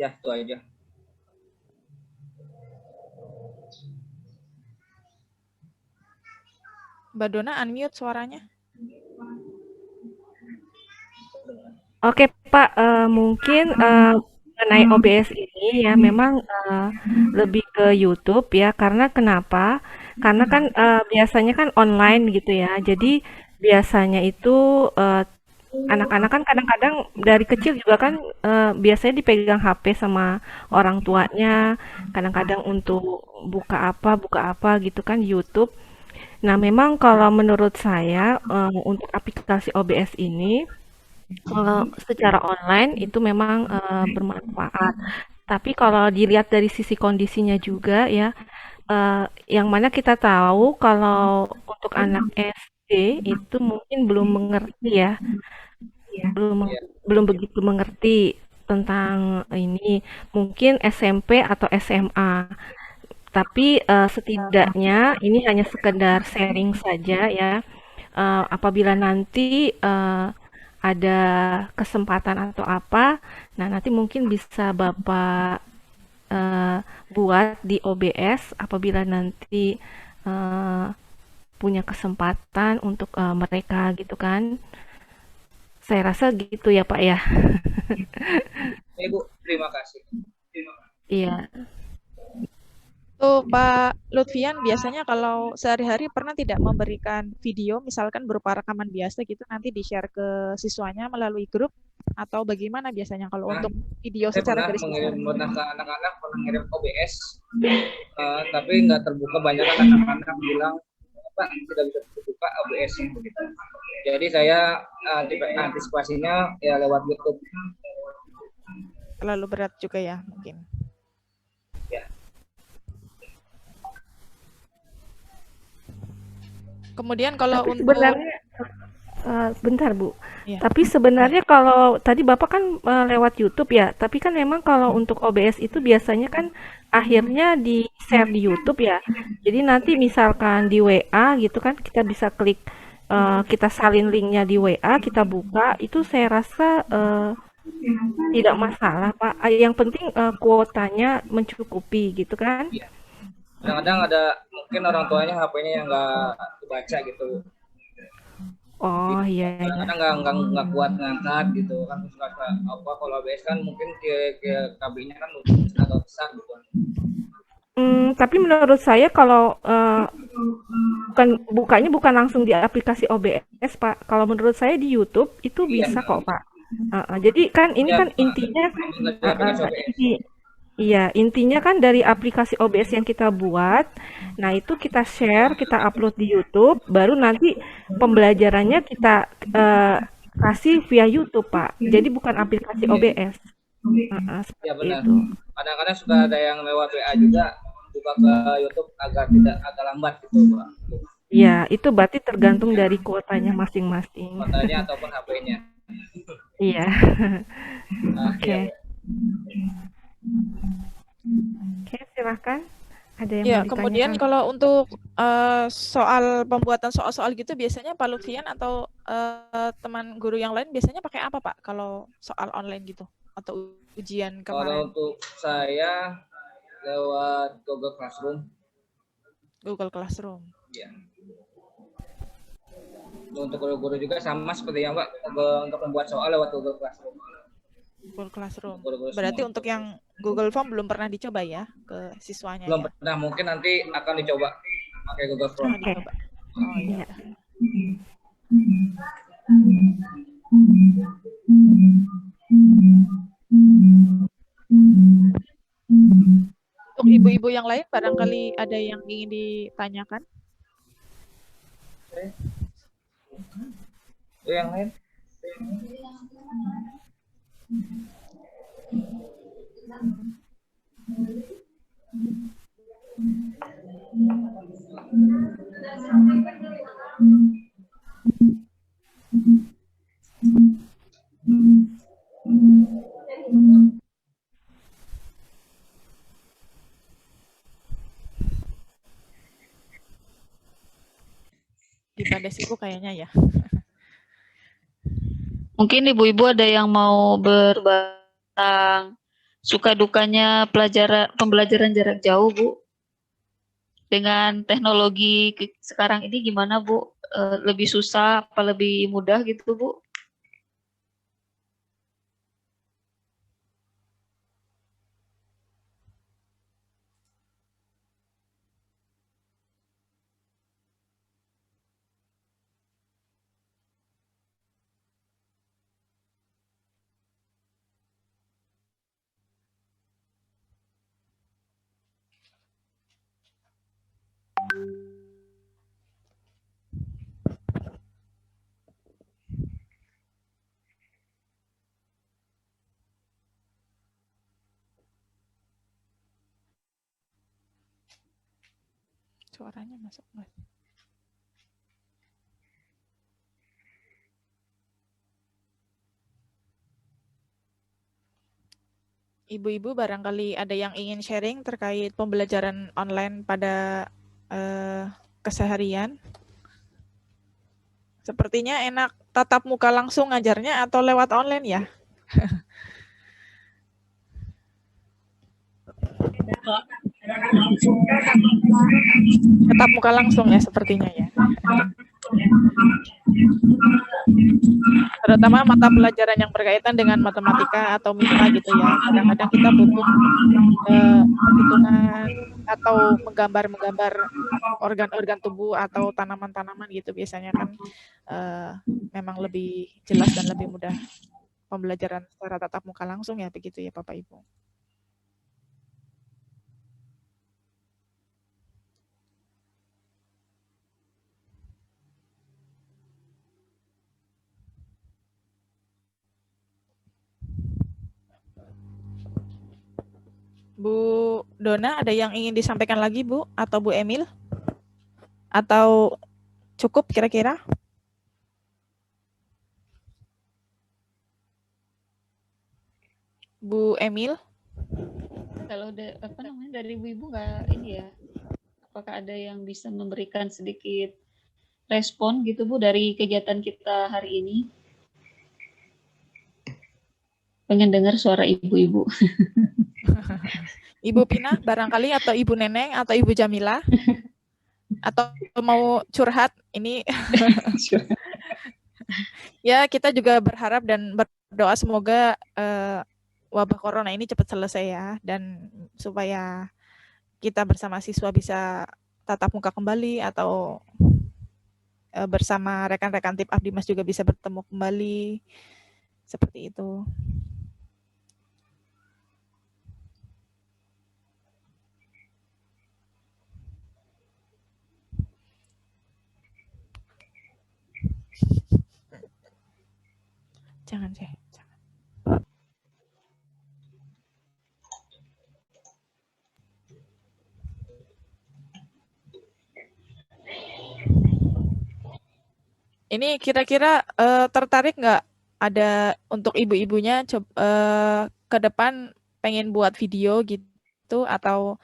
Ya, itu aja. Mbak Dona unmute suaranya. Oke Pak, mungkin mengenai OBS ini ya memang lebih ke YouTube ya, karena kenapa? Karena kan biasanya kan online gitu ya, jadi biasanya itu anak-anak kan kadang-kadang dari kecil juga kan biasanya dipegang HP sama orang tuanya, kadang-kadang untuk buka apa gitu kan YouTube. Nah memang kalau menurut saya untuk aplikasi OBS ini secara online itu memang bermanfaat. Tapi kalau dilihat dari sisi kondisinya juga ya, yang mana kita tahu kalau untuk anak SD itu mungkin belum mengerti ya, belum begitu mengerti tentang ini. Mungkin SMP atau SMA. Tapi setidaknya ini hanya sekedar sharing saja ya. Apabila nanti ada kesempatan atau apa, nah nanti mungkin bisa Bapak buat di OBS apabila nanti punya kesempatan untuk mereka gitu kan. Saya rasa gitu ya Pak ya. Ibu, terima kasih. Iya. Tuh Pak Lutfian biasanya kalau sehari-hari pernah tidak memberikan video misalkan berupa rekaman biasa gitu nanti di-share ke siswanya melalui grup atau bagaimana biasanya kalau untuk video secara garis besar? Pernah ke anak-anak, pernah ngirim OBS, tapi nggak terbuka. Banyak anak-anak bilang Pak tidak bisa terbuka OBS-nya begitu. Jadi saya antisipasinya ya lewat YouTube. Terlalu berat juga ya mungkin. Ya. Kemudian kalau Tapi untuk sebenarnya bentar Bu. ya. Tapi sebenarnya kalau tadi Bapak kan lewat YouTube ya, tapi kan memang kalau untuk OBS itu biasanya kan akhirnya di-share di YouTube ya. Jadi nanti misalkan di WA gitu kan kita bisa klik kita salin linknya di WA, kita buka, itu saya rasa tidak masalah, Pak. Yang penting kuotanya mencukupi gitu kan? Iya. Kadang-kadang ada mungkin orang tuanya HP-nya yang nggak kebaca gitu. Oh iya iya. Kadang-kadang nggak kuat ngangkat gitu kan, suka apa kalau ABS kan mungkin ke kabelnya kan agak besar gitu. Tapi menurut saya kalau bukanya bukan langsung di aplikasi OBS, Pak. Kalau menurut saya di YouTube itu Iya, bisa kok, Pak. Jadi kan ini ya, kan intinya nggak di aplikasi OBS. iya, intinya kan dari aplikasi OBS yang kita buat, nah itu kita share, kita upload di YouTube, baru nanti pembelajarannya kita kasih via YouTube, Pak. Jadi bukan aplikasi OBS. Ya Seperti benar. itu. Kadang-kadang suka ada yang lewat WA juga buka ke YouTube agak lambat gitu, Pak. Ya, itu berarti tergantung dari kuotanya masing-masing. Kuotanya ataupun HP-nya. Iya. Nah, Oke. iya. Oke, silahkan. Ada yang Ya, mau kemudian ditanyakan? kalau untuk soal pembuatan soal-soal gitu biasanya Pak Lutfian atau teman guru yang lain biasanya pakai apa, Pak? Kalau soal online gitu atau ujian Kalau kemarin untuk saya lewat Google Classroom, Google Classroom. ya. Untuk guru-guru juga sama seperti yang Mbak, untuk membuat soal lewat Google Classroom. Google Classroom. Guru-guru Berarti semua. untuk yang Google Form belum pernah dicoba ya ke siswanya Belum ya? pernah, mungkin nanti akan dicoba pakai Google Form. Pernah dicoba. Oh iya. Iya. Untuk ibu-ibu yang lain barangkali ada yang ingin ditanyakan? Yang lain? Di pada sibuk kayaknya ya. Mungkin ibu-ibu ada yang mau berbagi tentang suka dukanya pembelajaran jarak jauh, Bu. Dengan teknologi sekarang ini gimana, Bu? Lebih susah apa lebih mudah gitu, Bu? Suaranya masuk nggak? Ibu-ibu barangkali ada yang ingin sharing terkait pembelajaran online pada keseharian. Sepertinya enak tatap muka langsung ngajarnya atau lewat online ya? Tatap muka langsung ya sepertinya ya. Terutama mata pelajaran yang berkaitan dengan matematika atau MIPA gitu ya. Kadang-kadang kita butuh perhitungan atau menggambar organ-organ tubuh atau tanaman-tanaman gitu. Biasanya kan memang lebih jelas dan lebih mudah pembelajaran secara tatap muka langsung ya, begitu ya Bapak Ibu. Bu Dona, ada yang ingin disampaikan lagi, Bu? Atau Bu Emil? Atau cukup kira-kira? Bu Emil? Kalau dari ibu-ibu nggak ini ya, apakah ada yang bisa memberikan sedikit respon gitu Bu dari kegiatan kita hari ini? Pengen dengar suara ibu-ibu. Ibu Pina barangkali, atau Ibu Neneng, atau Ibu Jamila, atau mau curhat ini. Ya, kita juga berharap dan berdoa semoga wabah corona ini cepat selesai ya, dan supaya kita bersama siswa bisa tatap muka kembali, atau bersama rekan-rekan tim Abdimas juga bisa bertemu kembali, seperti itu. Jangan sih. Ini kira-kira tertarik nggak ada untuk ibu-ibunya ke depan pengen buat video gitu, atau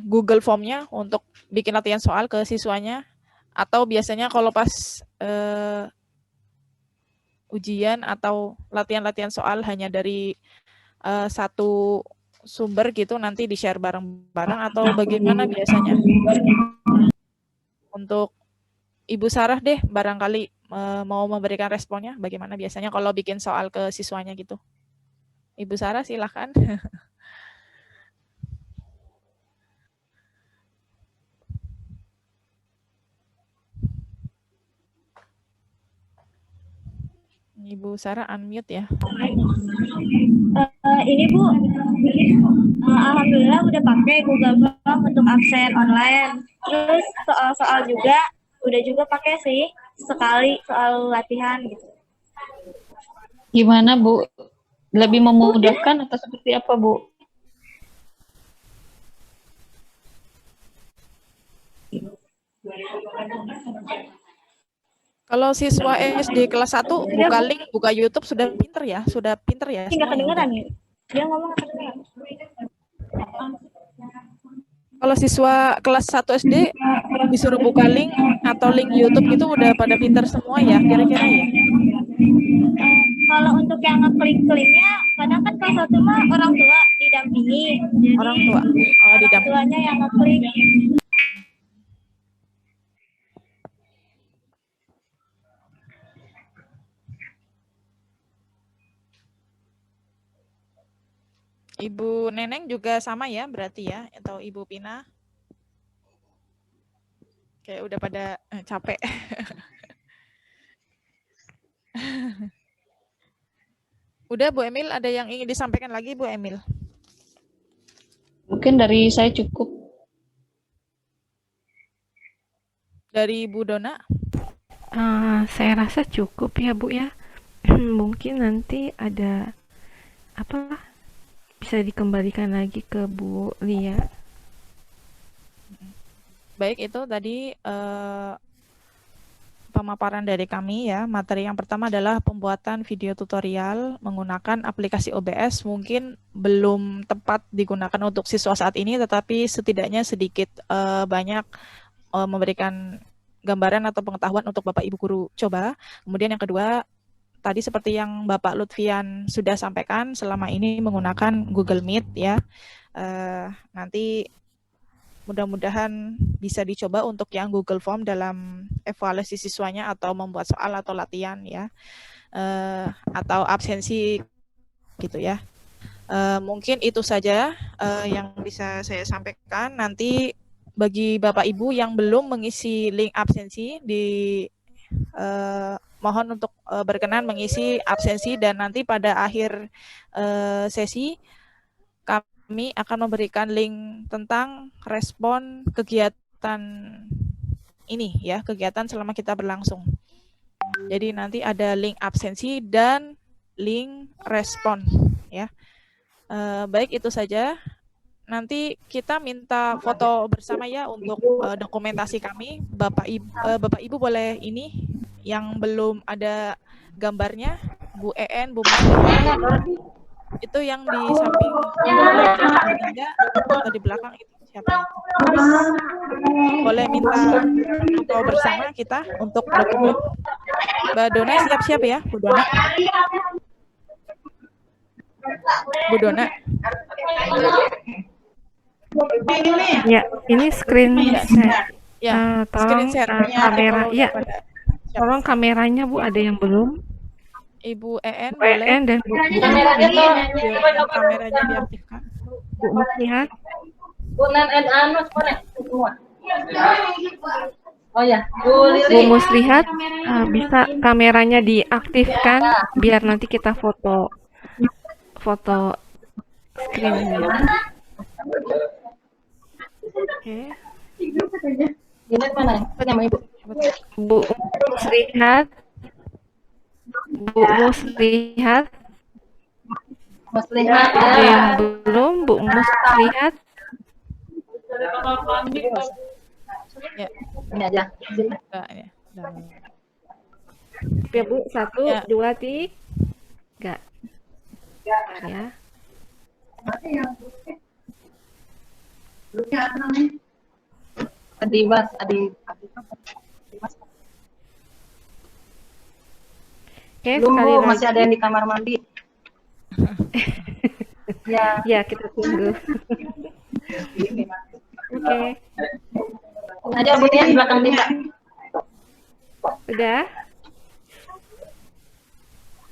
Google Form-nya untuk bikin latihan soal ke siswanya, atau biasanya kalau pas ujian atau latihan-latihan soal hanya dari satu sumber gitu, nanti di-share bareng-bareng, atau bagaimana biasanya? Untuk Ibu Sarah deh, barangkali mau memberikan responnya, bagaimana biasanya kalau bikin soal ke siswanya gitu. Ibu Sarah silahkan. Ibu Sarah unmute ya. Ini Bu, alhamdulillah udah pakai Google Form untuk absen online. Terus soal-soal juga udah juga pakai sih, sekali soal latihan gitu. Gimana Bu? Lebih memudahkan atau seperti apa Bu? Kalau siswa SD kelas 1 buka link, buka YouTube sudah pinter ya, Nggak kedengeran nih. Dia ngomong nggak kedengeran. Kalau siswa kelas 1 SD disuruh buka link atau link YouTube itu udah pada pinter semua ya, kira-kira ya? Kalau untuk yang ngeklik linknya, kadang kan kelas 1 mah orang tua didampingi. Jadi Orang tua, orang didampingi. tuanya yang ngeklik. Ibu Neneng juga sama ya berarti ya, atau Ibu Pina? Kayak udah pada capek. Udah Bu Emil, ada yang ingin disampaikan lagi Bu Emil? Mungkin dari saya cukup. Dari Bu Dona? Saya rasa cukup ya Bu ya. Mungkin nanti ada apa bisa dikembalikan lagi ke Bu Lia. Baik, itu tadi pemaparan dari kami ya. Materi yang pertama adalah pembuatan video tutorial menggunakan aplikasi OBS. Mungkin belum tepat digunakan untuk siswa saat ini, tetapi setidaknya sedikit banyak memberikan gambaran atau pengetahuan untuk Bapak Ibu guru coba. Kemudian yang kedua, tadi seperti yang Bapak Lutfian sudah sampaikan, selama ini menggunakan Google Meet ya. Nanti mudah-mudahan bisa dicoba untuk yang Google Form dalam evaluasi siswanya, atau membuat soal atau latihan ya, atau absensi gitu ya. Mungkin itu saja yang bisa saya sampaikan. Nanti bagi Bapak Ibu yang belum mengisi link absensi, mohon untuk berkenan mengisi absensi, dan nanti pada akhir sesi kami akan memberikan link tentang respon kegiatan ini ya, kegiatan selama kita berlangsung. Jadi nanti ada link absensi dan link respon ya. Baik, itu saja. Nanti kita minta foto bersama ya untuk dokumentasi kami. Bapak Ibu boleh ini yang belum ada gambarnya, Bu EN, Bu Musliha, itu yang di samping atau di belakang itu siapa itu? boleh minta foto bersama kita untuk dokumen. Mbak Dona siap-siap ya, Bu Dona. Bu Dona. Ya, ini screen share. Ya, Tolong screen share-nya kamera. kalau Ya, udah pada siap. tolong kameranya Bu, ada yang belum? Ibu EN Bu boleh EN dan Bu Kameranya tuh kameranya diaktifkan. Bu Muslihat. Bunan and anu semua. Oh ya, Bu Bu Lili. Muslihat, bisa kameranya diaktifkan biar nanti kita foto screen-nya. Oke. Ini mana? Punya Ibu. Bu Muslihat. Bu Muslihat. Muslihat Ada ya. yang belum? Bu Muslihat. Ya, Ini aja. enggak ya. Udah. Ya Bu, 1, Ya. 2, 3. Ya. Adi Mas, Adi. Oke, Belum sekali Bu, lagi. masih ada yang di kamar mandi. Ya. Ya, kita tunggu. Oke, Aja Bu Nia di belakang bisa. udah?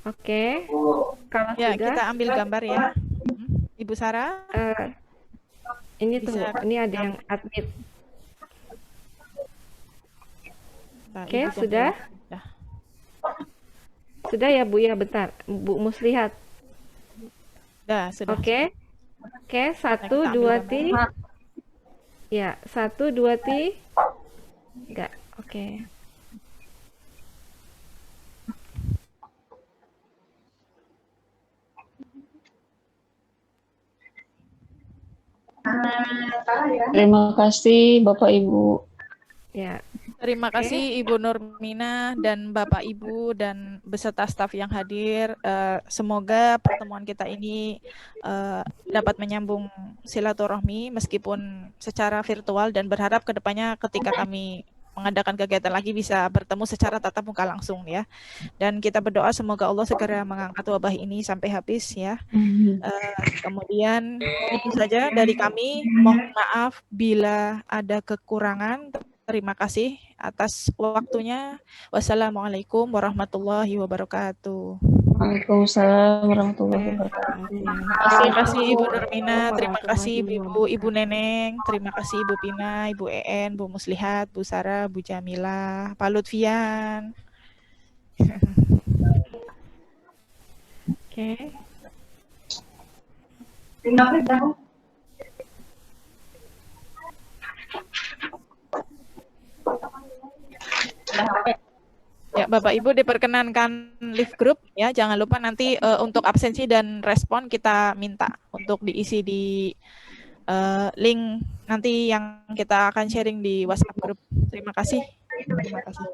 Oke, kalau Ya, sudah, kita ambil gambar ya. Ibu Sarah, ini Bisa tunggu, ini ada yang admit. Nah, Oke, Ibu sudah? Jamila. Sudah ya Bu ya, bentar. Bu Muslihat. Sudah. Oke. Oke, Nah, 1, kita 2, ambil 3. gambar. Ya, 1, 2, 3. Oke. Terima kasih Bapak Ibu. Ya, Terima kasih Ibu Nurmina dan Bapak Ibu dan beserta staf yang hadir. Semoga pertemuan kita ini dapat menyambung silaturahmi meskipun secara virtual, dan berharap kedepannya ketika kami mengadakan kegiatan lagi bisa bertemu secara tatap muka langsung ya. Dan kita berdoa semoga Allah segera mengangkat wabah ini sampai habis ya. Kemudian itu saja dari kami. Mohon maaf bila ada kekurangan. Terima kasih atas waktunya. Wassalamualaikum warahmatullahi wabarakatuh. Waalaikumsalam warahmatullahi wabarakatuh. Terima kasih Ibu Nurmina, terima kasih Ibu Neneng, terima kasih Ibu Pina, Ibu EN, Bu Muslihat, Bu Sarah, Bu Jamila, Pak Lutfian. oke. Udah. Ya, Bapak Ibu diperkenankan live group ya. Jangan lupa nanti untuk absensi dan respon kita minta untuk diisi di link nanti yang kita akan sharing di WhatsApp group. Terima kasih. Terima kasih.